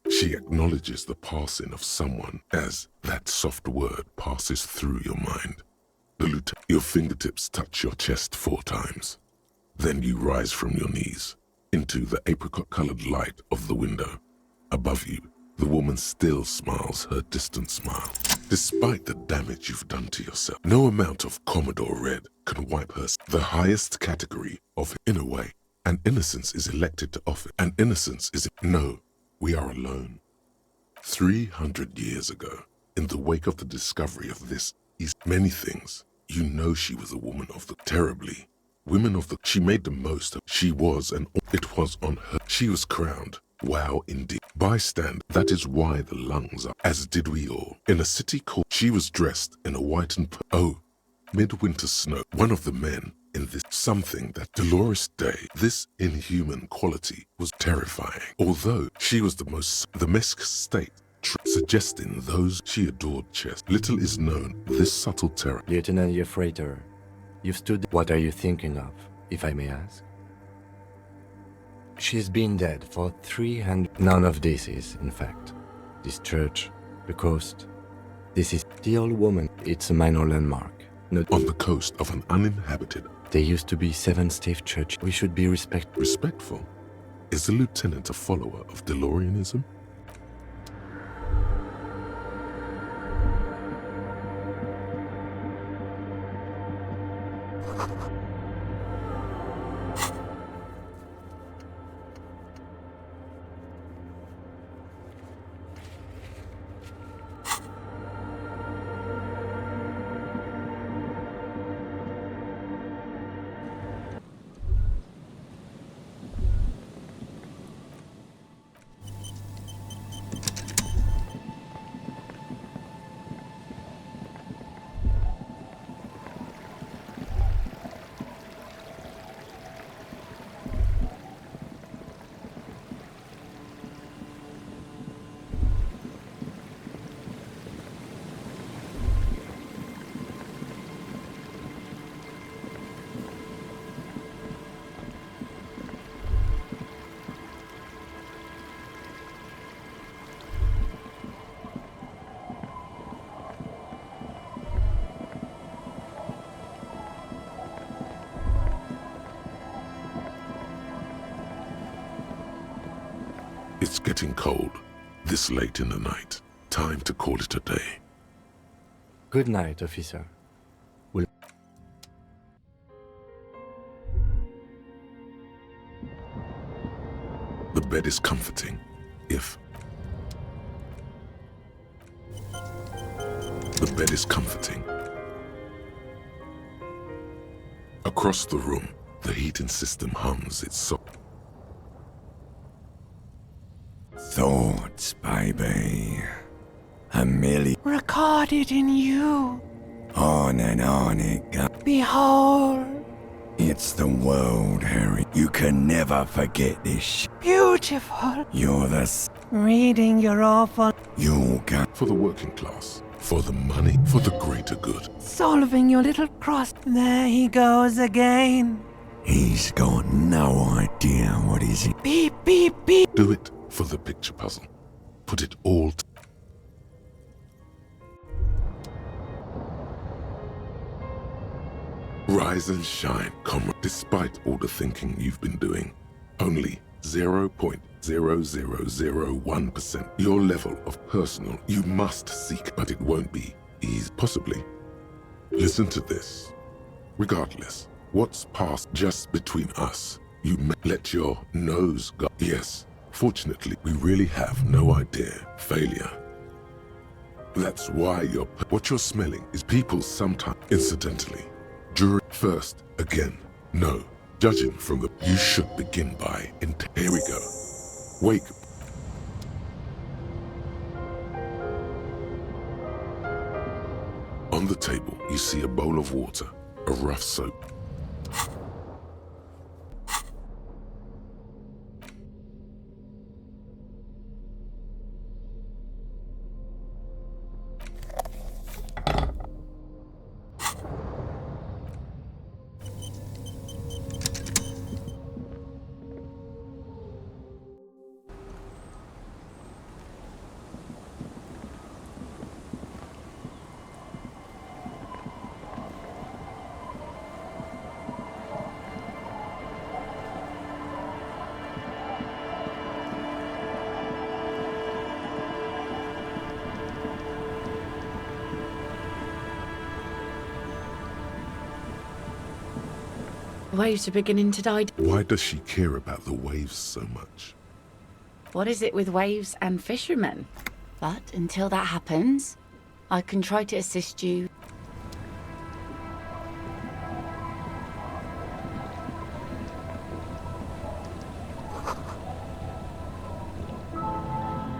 She acknowledges the passing of someone as that soft word passes through your mind. Your fingertips touch your chest 4 times. Then you rise from your knees into the apricot-colored light of the window. Above you, the woman still smiles her distant smile. Despite the damage you've done to yourself, no amount of Commodore Red can wipe her. The highest category of, in a way, an innocence is elected to office. An innocence is, no, we are alone. 300 years ago, in the wake of the discovery of this, many things, you know she was a woman of the terribly. Women of the... She made the most of... She was, and it was on her. She was crowned. Wow, indeed. Bystand. That is why the lungs are... As did we all. In a city called... She was dressed in a white and... Oh, midwinter snow. One of the men in this... Something that Dolores Day, this inhuman quality, was terrifying. Although she was the most... The Mesk state... Suggesting those she adored chess. Little is known. This subtle terror. Lieutenant Yefrater. You've stood... What are you thinking of, if I may ask? She's been dead for 300... None of this is, in fact. This church, the coast. This is the old woman. It's a minor landmark. Not on the coast of an uninhabited... There used to be 7 stave church. We should be Respectful? Is the lieutenant a follower of DeLoreanism? It's getting cold, this late in the night. Time to call it a day. Good night, officer. The bed is comforting, if... The bed is comforting. Across the room, the heating system hums its Thoughts, baby. A million. Recorded in you. On and on it goes. Behold. It's the world, Harry. You can never forget this. Beautiful. You're the. Reading your awful. You'll go. For the working class, for the money, for the greater good. Solving your little cross. There he goes again. He's got no idea what is it. Beep, beep, beep. Do it for the picture puzzle. Put it all Rise and shine, comrade. Despite all the thinking you've been doing, only 0.0001% your level of personal you must seek, but it won't be easy. Possibly. Listen to this. Regardless, what's past just between us, you may let your nose go. Yes. Fortunately, we really have no idea. Failure. That's why what you're smelling is people sometimes, incidentally. First, again, no. Judging from the, you should begin by, here we go. Wake. On the table, you see a bowl of water, a rough soap. Waves are beginning to die. Why does she care about the waves so much? What is it with waves and fishermen? But until that happens, I can try to assist you.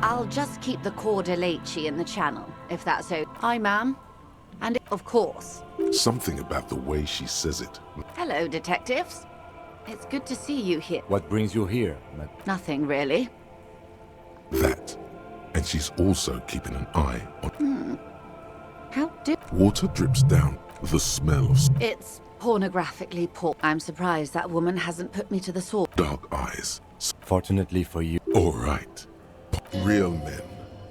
I'll just keep the Corda Lacey in the channel, if that's okay. Hi, ma'am. And of course. Something about the way she says it. Hello, detectives. It's good to see you here. What brings you here, Nothing, really. That. And she's also keeping an eye on... How do... Water drips down. The smell of... It's pornographically poor. I'm surprised that woman hasn't put me to the sword. Dark eyes. Fortunately for you. All right. Real men.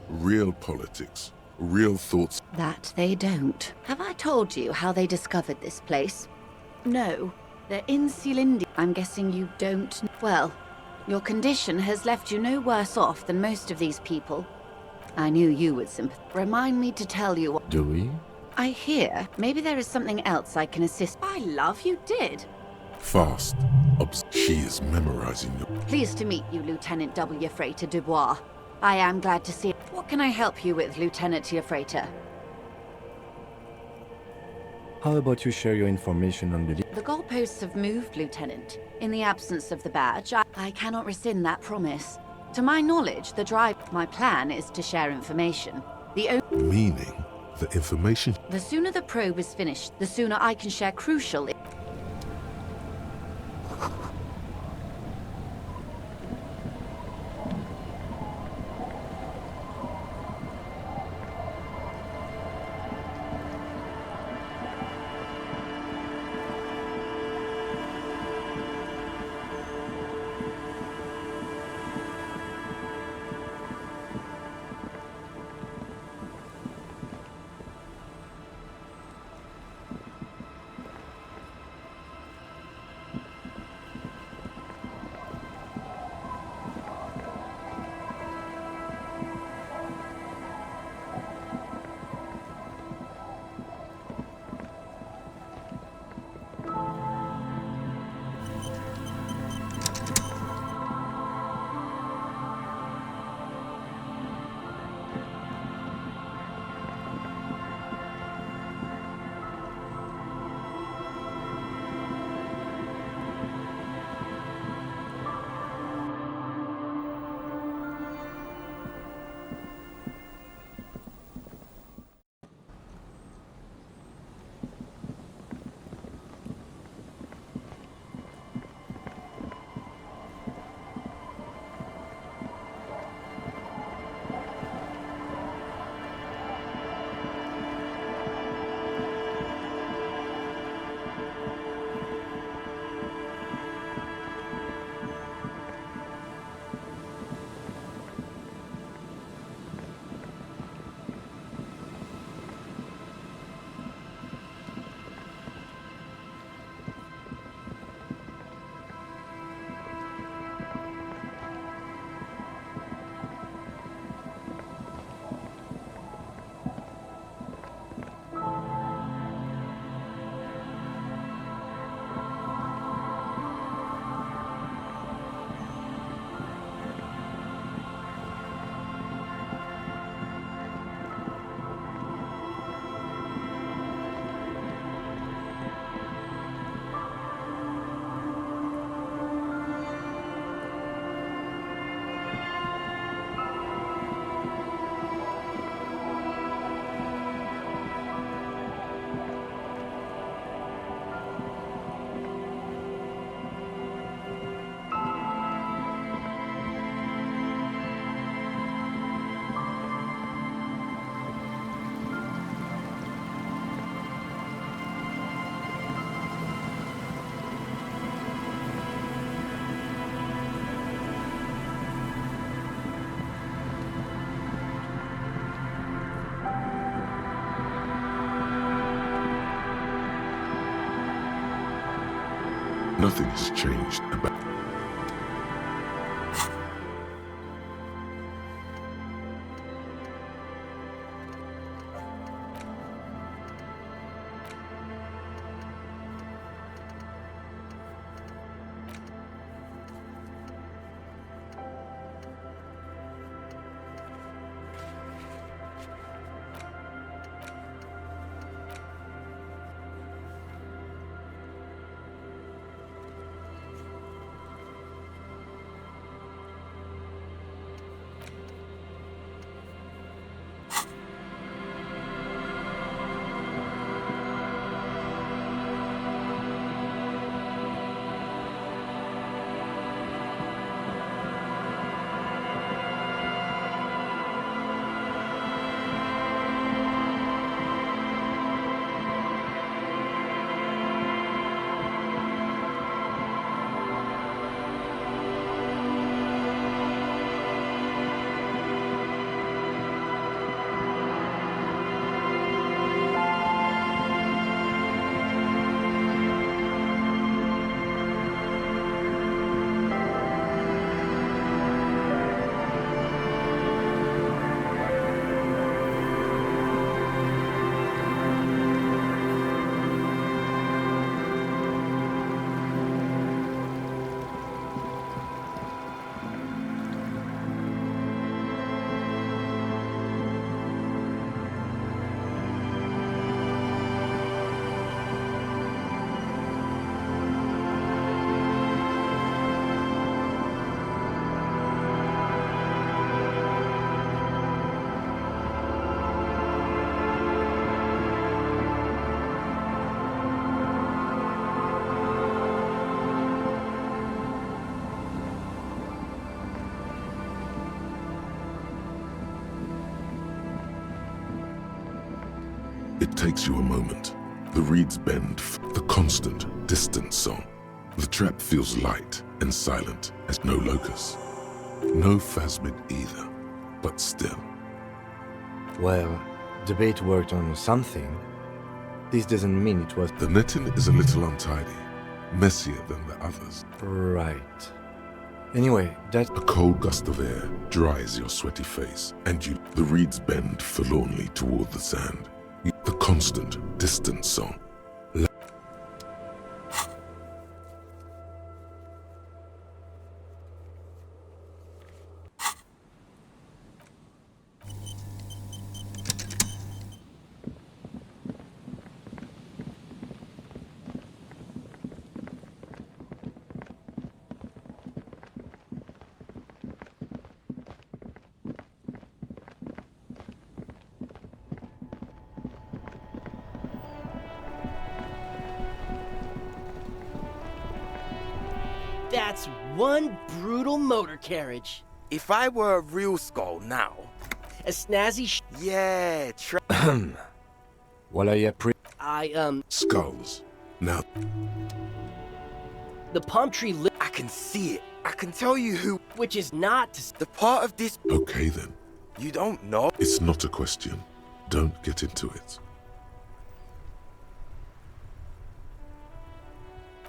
Real politics. Real thoughts. That they don't. Have I told you how they discovered this place? No. They're in Sealindi. I'm guessing you don't... Well, your condition has left you no worse off than most of these people. I knew you would sympathize. Remind me to tell you what... Do we? I hear maybe there is something else I can assist. By love, you did. Fast. She is memorizing your... Pleased to meet you, Lieutenant W. Freighter Dubois. I am glad to see... What can I help you with, Lieutenant Freighter? How about you share your information on the... The goalposts have moved, Lieutenant. In the absence of the badge, I cannot rescind that promise. To my knowledge, the drive... My plan is to share information. Meaning, the information... The sooner the probe is finished, the sooner I can share crucial... Nothing has changed about... It takes you a moment. The reeds bend, the constant, distant song. The trap feels light and silent as no locust. No phasmid either, but still. Well, the bait worked on something. This doesn't mean it was... The netting is a little untidy, messier than the others. Right. Anyway, that... A cold gust of air dries your sweaty face, and the reeds bend forlornly toward the sand. The constant, distant song. That's one brutal motor carriage. If I were a real skull now... A snazzy Yeah, What are you Skulls. Now... The palm tree I can see it. I can tell you who... Which is not... The part of this... Okay then. You don't know? It's not a question. Don't get into it.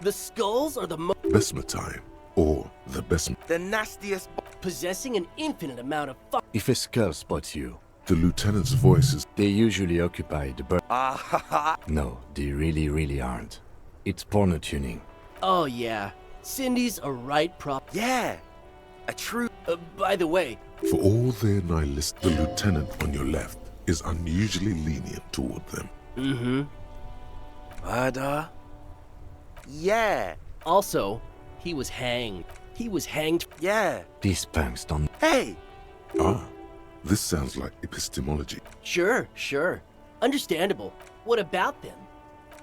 The skulls are the Besma time. Or the Besma. The nastiest... Possessing an infinite amount of fuck... If a skull spots you... The lieutenant's voice is... They usually occupy the bird... Ah, ha, ha. No, they really aren't. It's porno tuning. Oh yeah. Cindy's a right prop... Yeah. A true... by the way... For all their nihilist, the lieutenant on your left is unusually lenient toward them. Mm-hmm. Murder? Yeah. Also, he was hanged. He was hanged... Yeah. These punks don't... Hey! Ah, this sounds like epistemology. Sure. Understandable. What about them?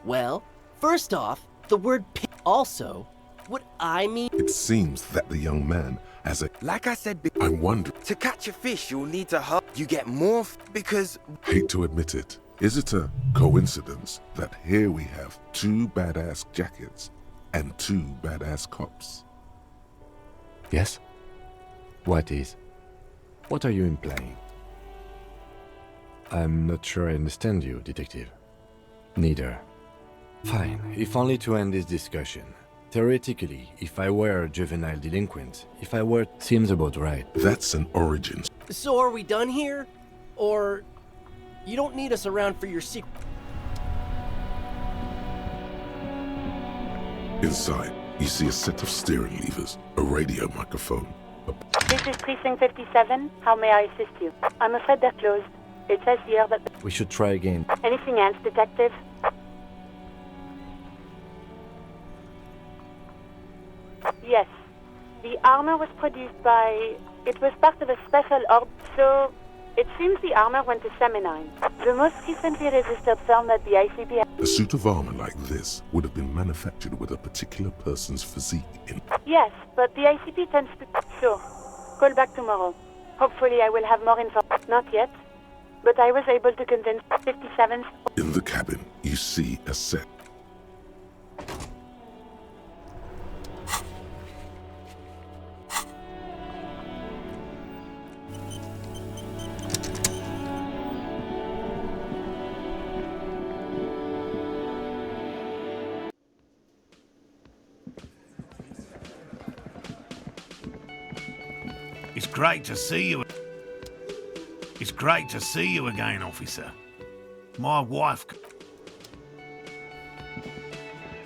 Well, first off, the word also, what I mean... It seems that the young man has a... Like I said, I'm wondering... To catch a fish, you'll need to hurt. You get more because... Hate to admit it. Is it a coincidence that here we have 2 badass jackets and 2 badass cops? Yes? What is? What are you implying? I'm not sure I understand you, detective. Neither. Fine, if only to end this discussion. Theoretically, if I were a juvenile delinquent, if I were... Seems about right. That's an origin. So are we done here? Or... You don't need us around for your secret... Inside, you see a set of steering levers, a radio microphone. This is Precinct 57. How may I assist you? I'm afraid they're closed. It says here that... We should try again. Anything else, Detective? Yes. The armor was produced by... It was part of a special order, so... It seems the armor went to Seminine. The most recently registered firm that the ICP... A suit of armor like this would have been manufactured with a particular person's physique in... Yes, but the ICP tends to... Sure. Call back tomorrow. Hopefully I will have more info. Not yet, but I was able to convince 57th... In the cabin, you see a set. It's great to see you. It's great to see you again, officer. My wife...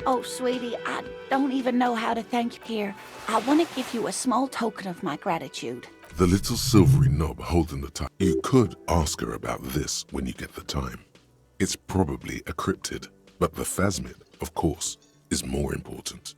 Oh, sweetie, I don't even know how to thank you here. I want to give you a small token of my gratitude. The little silvery knob holding the time. You could ask her about this when you get the time. It's probably a cryptid, but the phasmid, of course, is more important.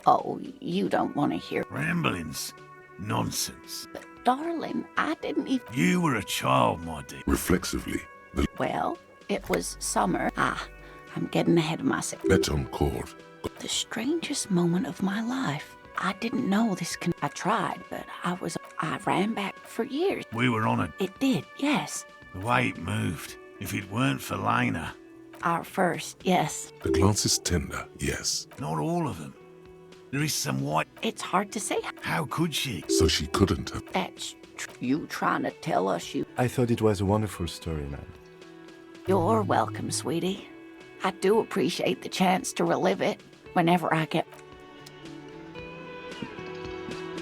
Oh, you don't want to hear... Ramblings. Nonsense. But, darling, I didn't even... You were a child, my dear. Reflexively, the... Well, it was summer. I'm getting ahead of myself. Beton cord. The strangest moment of my life. I didn't know this I tried, but I was... I ran back for years. We were on it. It did, yes. The way it moved. If it weren't for Lena. Our first, yes. The glance is tender, yes. Not all of them. There is some white... It's hard to say. How could she? So she couldn't have. That's you trying to tell us you... I thought it was a wonderful story, man. You're welcome, sweetie. I do appreciate the chance to relive it whenever I get...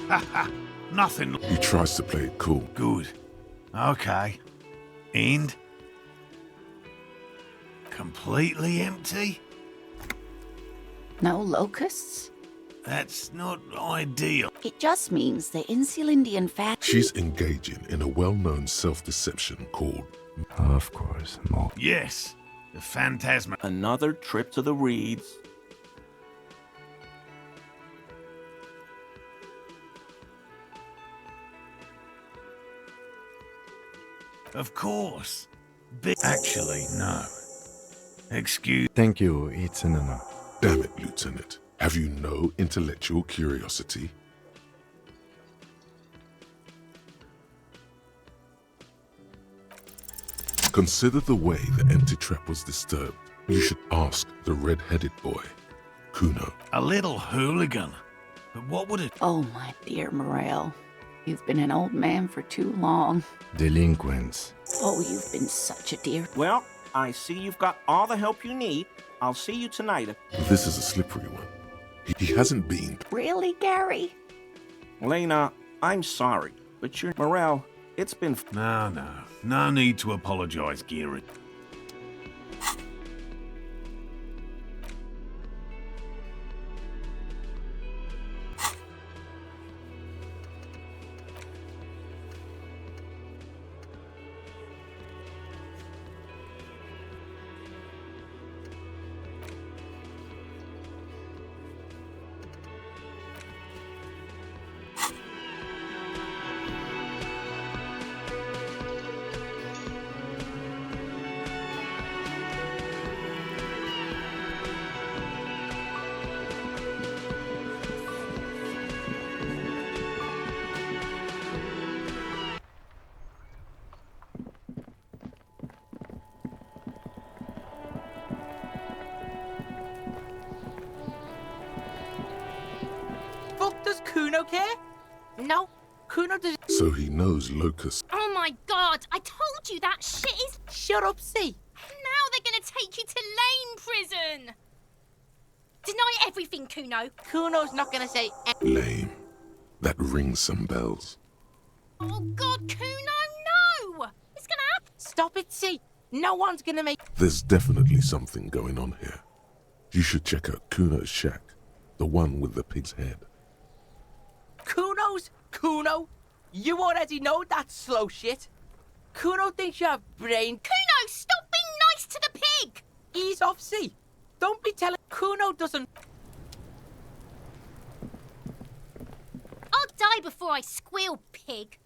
Haha, nothing. He tries to play it cool. Good. Okay. And? Completely empty? No locusts? That's not ideal. It just means the Insulindian fat... She's engaging in a well-known self-deception called... Of course, more. Yes. The phantasma. Another trip to the reeds. Of course. Actually, no. Excuse... Thank you, it's an honor. Damn it, Lieutenant. Have you no intellectual curiosity? Consider the way the empty trap was disturbed. You should ask the red-headed boy, Kuno. A little hooligan. But what would it... Oh, my dear Morel. You've been an old man for too long. Delinquents. Oh, you've been such a dear... Well, I see you've got all the help you need. I'll see you tonight. This is a slippery one. He hasn't been... Really, Gary? Lena, I'm sorry, but your Morel, it's been... No. No need to apologize, Geary. Does Kuno care? No, Kuno does... So he knows Locust. Oh my god, I told you that shit is... Shut up, see. Now they're gonna take you to Lane prison. Deny everything, Kuno. Kuno's not gonna say... Lame. That rings some bells. Oh god, Kuno, no! It's gonna happen. Stop it, see. No one's gonna make... There's definitely something going on here. You should check out Kuno's shack. The one with the pig's head. Kuno's? Kuno? You already know that slow shit. Kuno thinks you have brain... Kuno, stop being nice to the pig! Ease off, see. Don't be telling... Kuno doesn't... I'll die before I squeal, pig.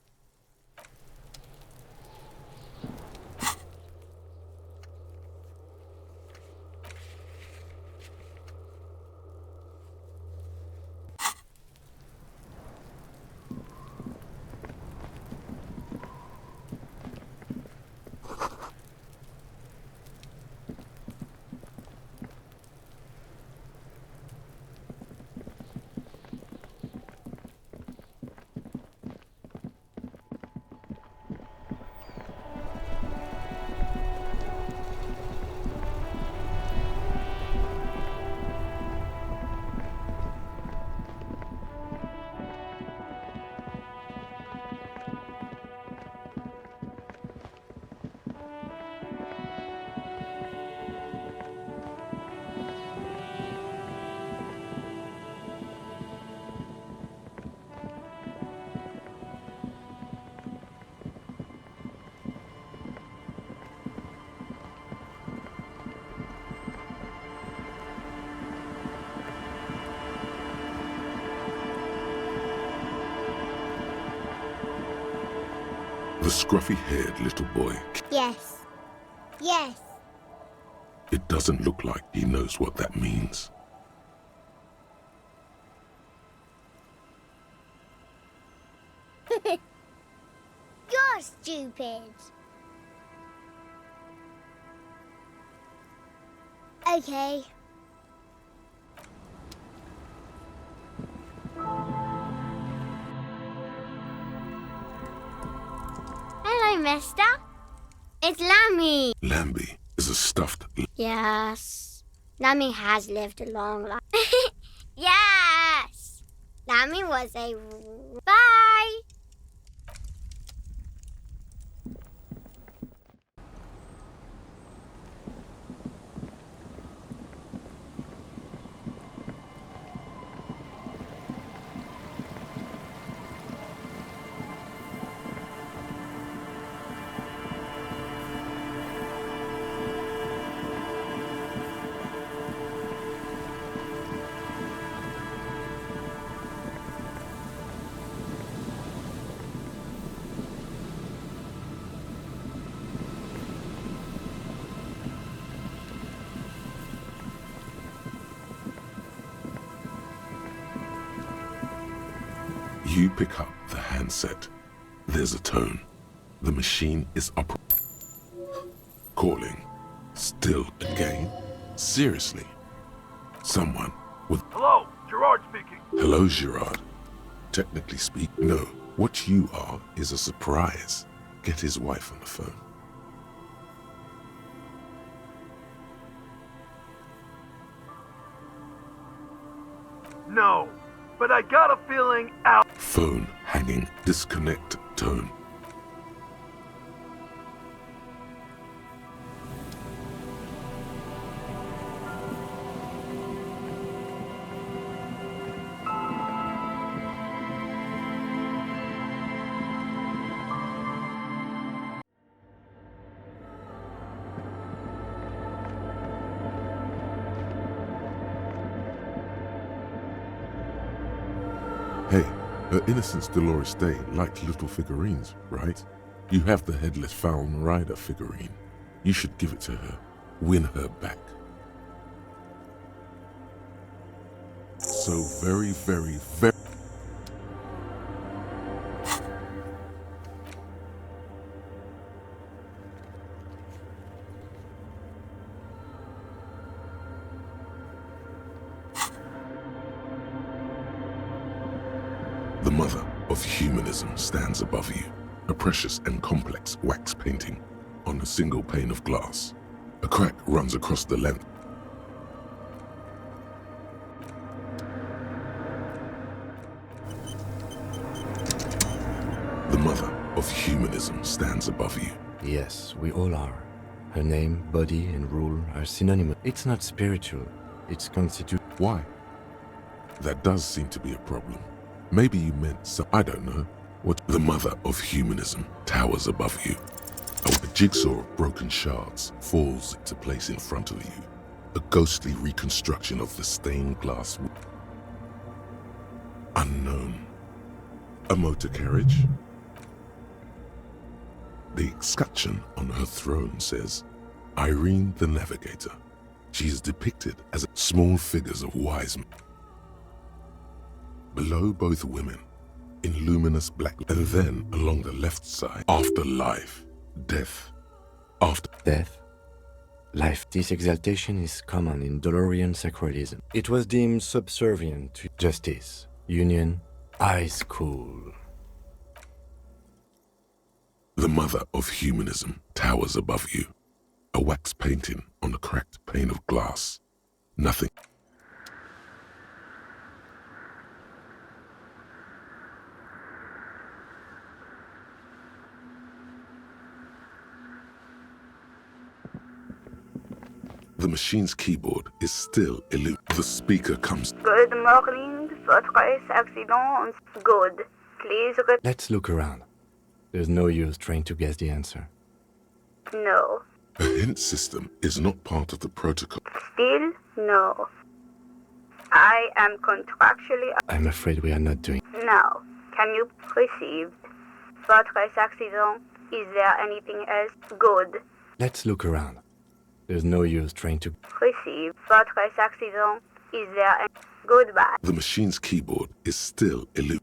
The scruffy-haired little boy. Yes. Yes. It doesn't look like he knows what that means. stupid. Okay. Hello, mister. It's Lammy. Lambie is a stuffed... Yes. Lammy has lived a long life. Yes! Lammy was a... Bye! You pick up the handset. There's a tone. The machine is up. Calling. Still again? Seriously? Someone with... Hello, Gerard speaking. Hello, Gerard. Technically speaking, no. What you are is a surprise. Get his wife on the phone. No, but I got a feeling out. Phone hanging. Disconnect tone. Hey, her Innocence Dolores Day liked little figurines, right? You have the Headless Falcon Rider figurine. You should give it to her. Win her back. So very, very, very... The mother of humanism stands above you, a precious and complex wax painting on a single pane of glass. A crack runs across the length. The mother of humanism stands above you. Yes, we all are. Her name, body, and rule are synonymous. It's not spiritual. It's constituted. Why? That does seem to be a problem. Maybe you meant some... I don't know. What? The mother of humanism towers above you. A jigsaw of broken shards falls into place in front of you. A ghostly reconstruction of the stained glass. Unknown. A motor carriage? The escutcheon on her throne says, Irene the Navigator. She is depicted as small figures of wise men. Below both women, in luminous black, and then along the left side, afterlife, death, after Death? Life. This exaltation is common in Dolorian sacralism. It was deemed subservient to justice, union, eyes cool. The mother of humanism towers above you. A wax painting on a cracked pane of glass. Nothing. The machine's keyboard is still illuminated. The speaker comes. Good morning. Votre accident. Good. Please Let's look around. There's no use trying to guess the answer. No. A hint system is not part of the protocol. Still no. I am contractually... I'm afraid we are not doing. Now, can you proceed? Votre accident. Is there anything else? Good. Let's look around. There's no use trying to... Proceed. Votre accident. Is there any... Goodbye. The machine's keyboard is still illuminated.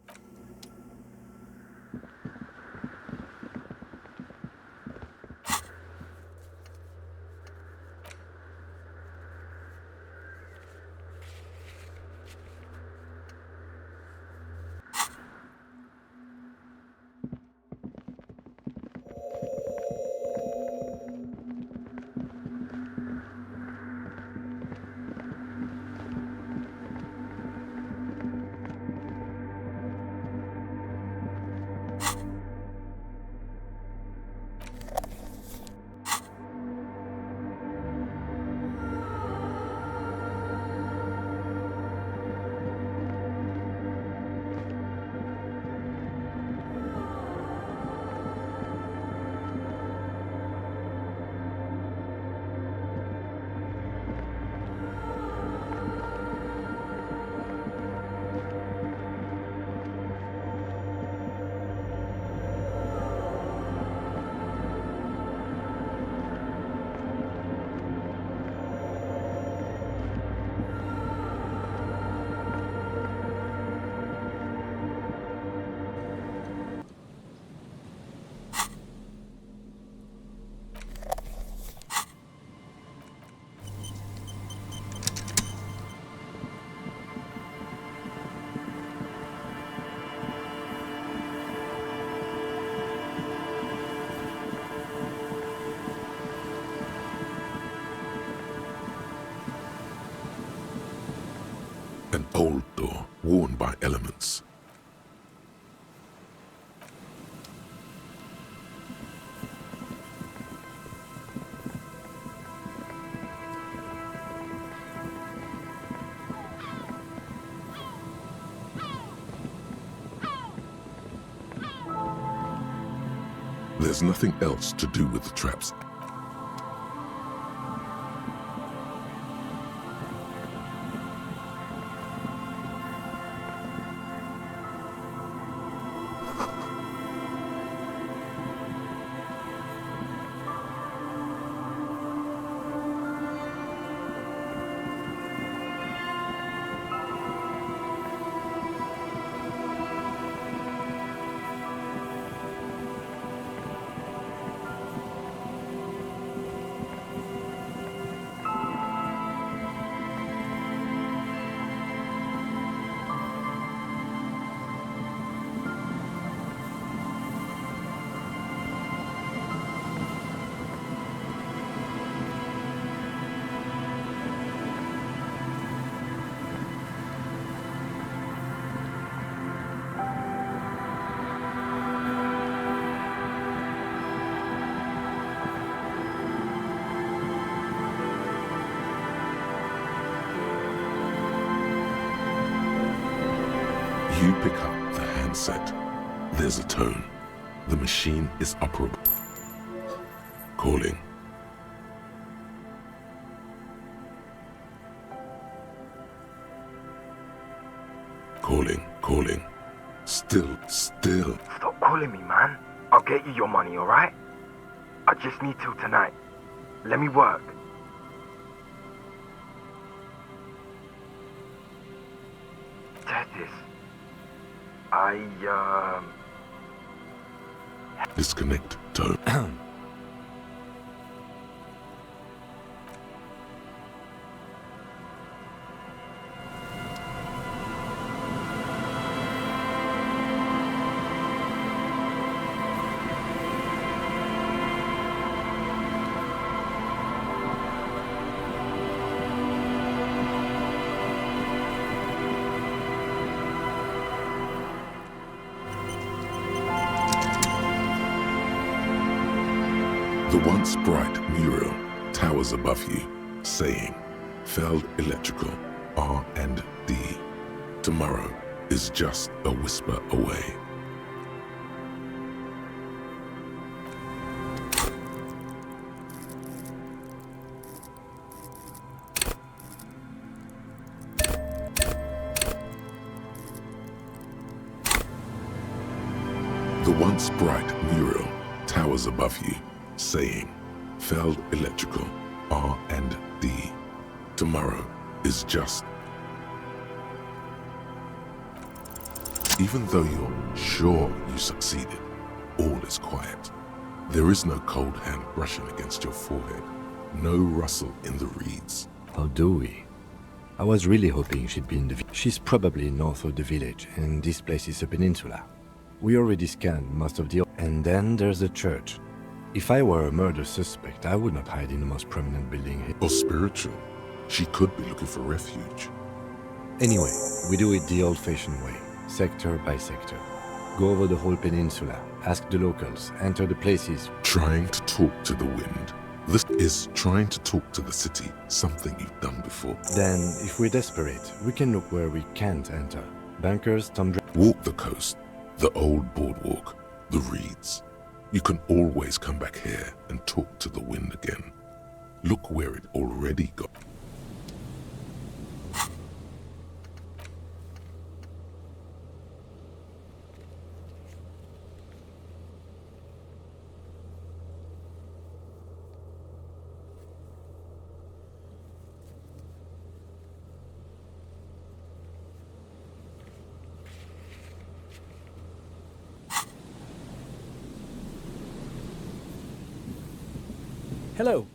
old door, worn by elements. There's nothing else to do with the traps. You pick up the handset. There's a tone. The machine is operable. Calling. Calling. Still. Stop calling me, man. I'll get you your money, alright? I just need till tonight. Let me work. Dsce. Disconnect tone. The once bright mural towers above you, saying, Feld Electrical, R&D. Tomorrow is just a whisper away. The once bright mural towers above you, saying, Feld Electrical, R&D. Tomorrow is just... Even though you're sure you succeeded, all is quiet. There is no cold hand brushing against your forehead, no rustle in the reeds. How do we? I was really hoping she'd be in the... She's probably north of the village, and this place is a peninsula. We already scanned most of the... And then there's the church. If I were a murder suspect, I would not hide in the most prominent building here. Or spiritual. She could be looking for refuge. Anyway, we do it the old-fashioned way, sector by sector. Go over the whole peninsula, ask the locals, enter the places. Trying to talk to the wind. This is trying to talk to the city, something you've done before. Then, if we're desperate, we can look where we can't enter. Bunkers, tundra... Walk the coast, the old boardwalk, the reeds. You can always come back here and talk to the wind again. Look where it already got. Hello.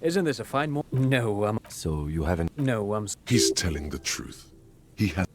Isn't this a fine No, So you haven't... No, He's telling the truth. He has...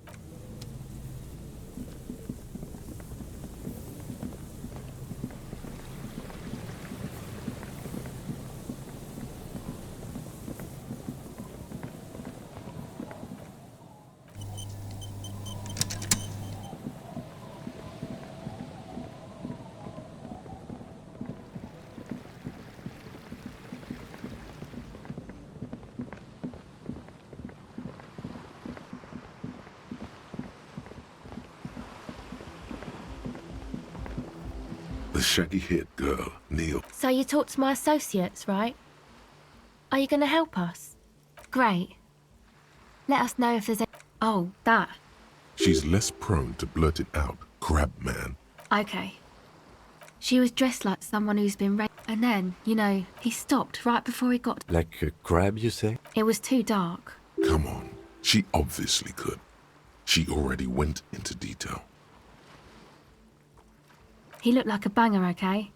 shaggy-haired girl, Neil. So you talked to my associates, right? Are you going to help us? Great. Let us know if there's a... Oh, that. She's less prone to blurt it out, crab man. Okay. She was dressed like someone who's been raped. And then, you know, he stopped right before he got... Like a crab, you say? It was too dark. Come on, she obviously could. She already went into detail. He looked like a banger, okay?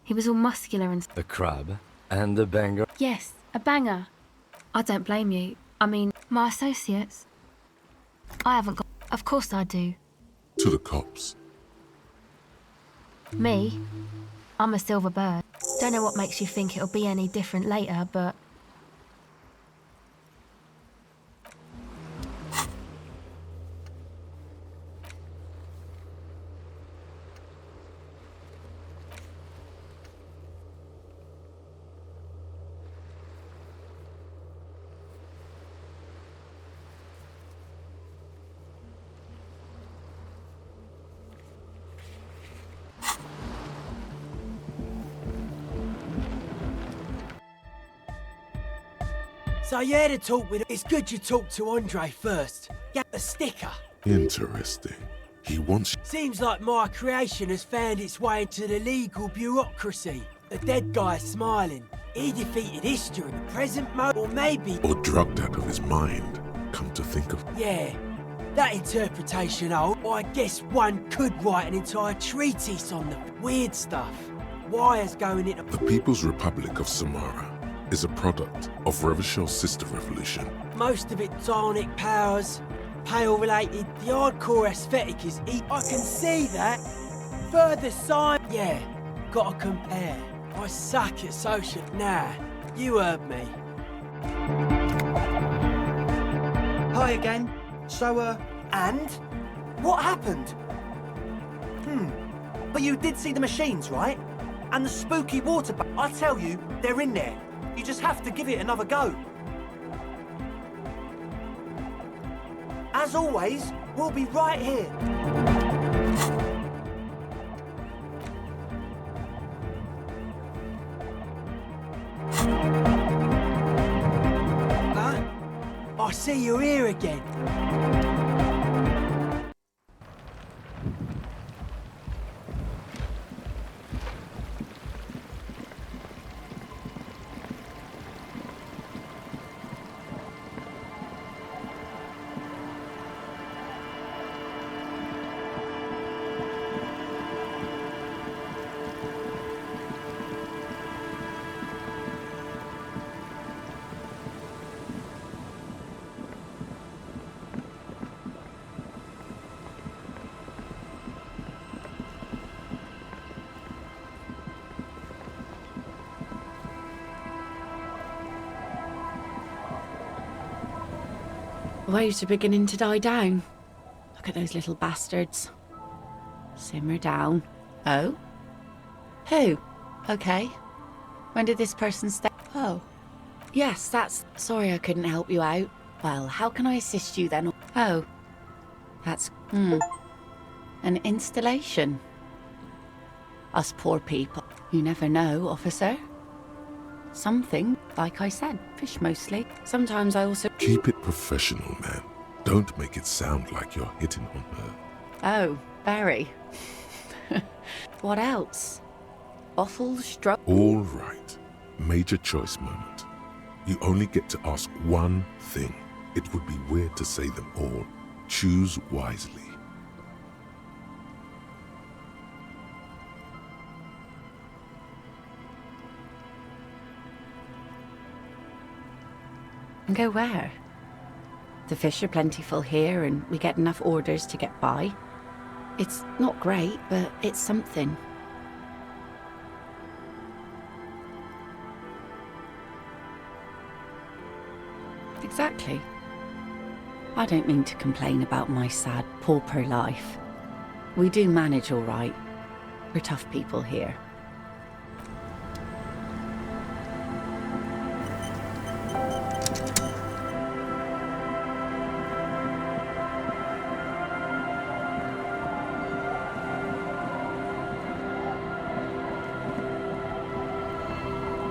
He was all muscular and... A crab and a banger? Yes, a banger. I don't blame you. I mean, my associates. I haven't got... Of course I do. To the cops. Me? I'm a silver bird. Don't know what makes you think it'll be any different later, but... So you had a talk with... It's good you talked to Andre first. Get the sticker. Interesting. He wants... Seems like my creation has found its way into the legal bureaucracy. The dead guy's smiling. He defeated history in the present moment, or maybe... Or drugged out of his mind, come to think of... Yeah, that interpretation, I guess one could write an entire treatise on the weird stuff. Wires going into... The People's Republic of Samara is a product of Revishel's sister revolution. Most of it psionic powers, pale-related. The hardcore aesthetic is... I can see that. Further side... Yeah, gotta compare. I suck at social... Nah, you heard me. Hi again. So, and? What happened? But you did see the machines, right? And the spooky water... I tell you, they're in there. You just have to give it another go. As always, we'll be right here. I see you're here again. Waves are beginning to die down. Look at those little bastards. Simmer down. Oh? Who? Okay. When did this person stay? Oh. Yes, that's... Sorry I couldn't help you out. Well, how can I assist you then? Oh. That's... An installation. Us poor people. You never know, officer. Something, like I said, fish mostly. Sometimes I also... Keep it professional, man. Don't make it sound like you're hitting on her. Oh, Barry. What else? Bottles, All right. Major choice moment. You only get to ask one thing. It would be weird to say them all. Choose wisely. And go where? The fish are plentiful here and we get enough orders to get by. It's not great, but it's something. Exactly. I don't mean to complain about my sad, pauper life. We do manage all right. We're tough people here.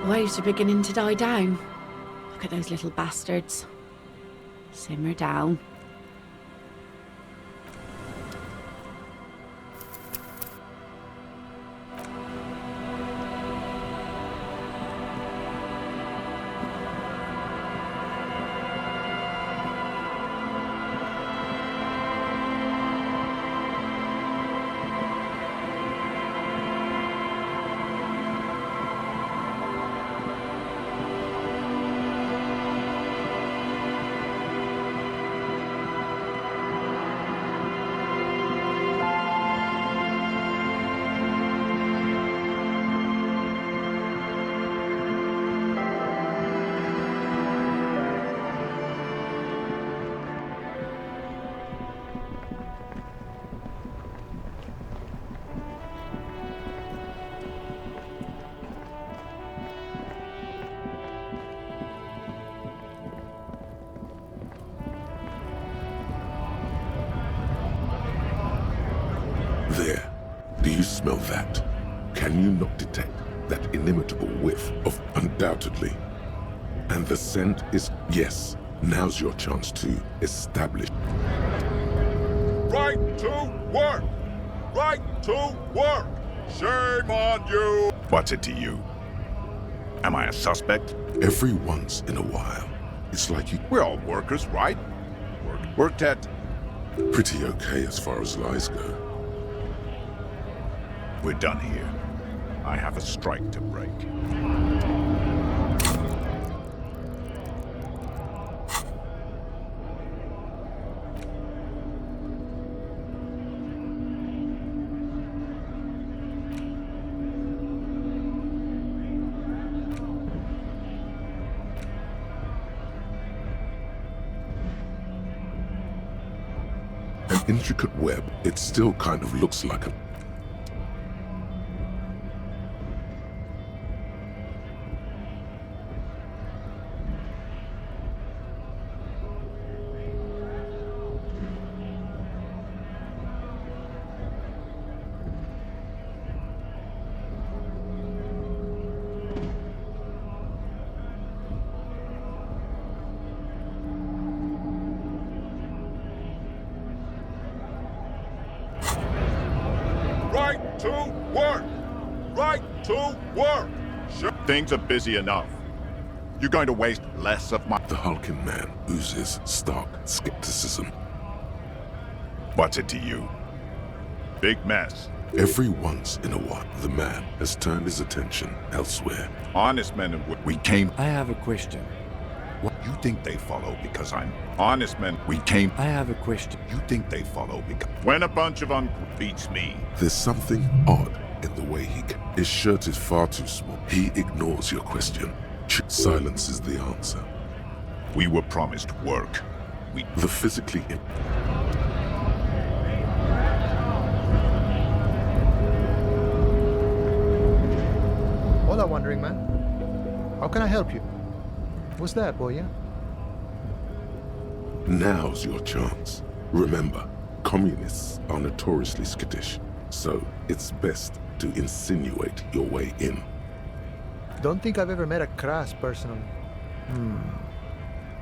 waves are beginning to die down. Look at those little bastards. Simmer down. There. Do you smell that? Can you not detect that inimitable whiff of undoubtedly? And the scent is, yes, now's your chance to establish. Right to work! Right to work! Shame on you! What's it to you? Am I a suspect? Every once in a while, it's like you... We're all workers, right? Worked at... Pretty okay as far as lies go. We're done here. I have a strike to break. An intricate web, it still kind of looks like a... Right to work! Right to work! Things are busy enough. You're going to waste less of my... The hulking man oozes stark skepticism. What's it to you? Big mess. Every once in a while, the man has turned his attention elsewhere. Honest men and we came... I have a question. What you think they follow because I'm... Honest men, we came... I have a question. You think they follow because... When a bunch of beats me. There's something odd in the way he... His shirt is far too small. He ignores your question. Silence is the answer. We were promised work. The physically... Hola, Wandering Man. How can I help you? What's that, boy, yeah? Now's your chance. Remember, communists are notoriously skittish, so it's best to insinuate your way in. Don't think I've ever met a Kras personally.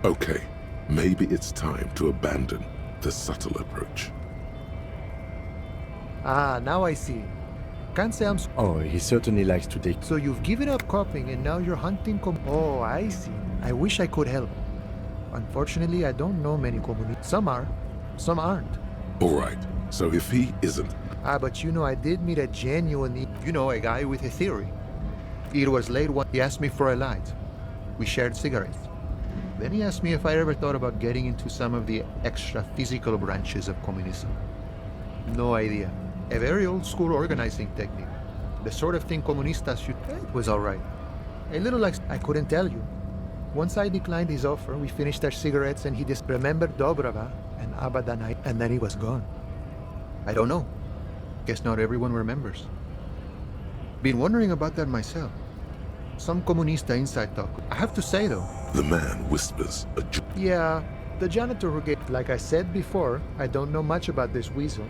Okay, maybe it's time to abandon the subtle approach. Ah, now I see. Can't say I'm... Oh, he certainly likes to take... So you've given up copying and now you're hunting Oh, I see. I wish I could help. Unfortunately, I don't know many communists. Some are, some aren't. Alright, so if he isn't... Ah, but you know, I did meet a genuine... You know, a guy with a theory. It was late one... He asked me for a light. We shared cigarettes. Then he asked me if I ever thought about getting into some of the extra physical branches of communism. No idea. A very old-school organizing technique. The sort of thing comunistas should... It was alright. A little like... I couldn't tell you. Once I declined his offer, we finished our cigarettes and he just remembered Dobrava and Abadanai, and then he was gone. I don't know. Guess not everyone remembers. Been wondering about that myself. Some comunista inside talk. I have to say though... The man whispers a... Yeah, the janitor who gave... Like I said before, I don't know much about this weasel,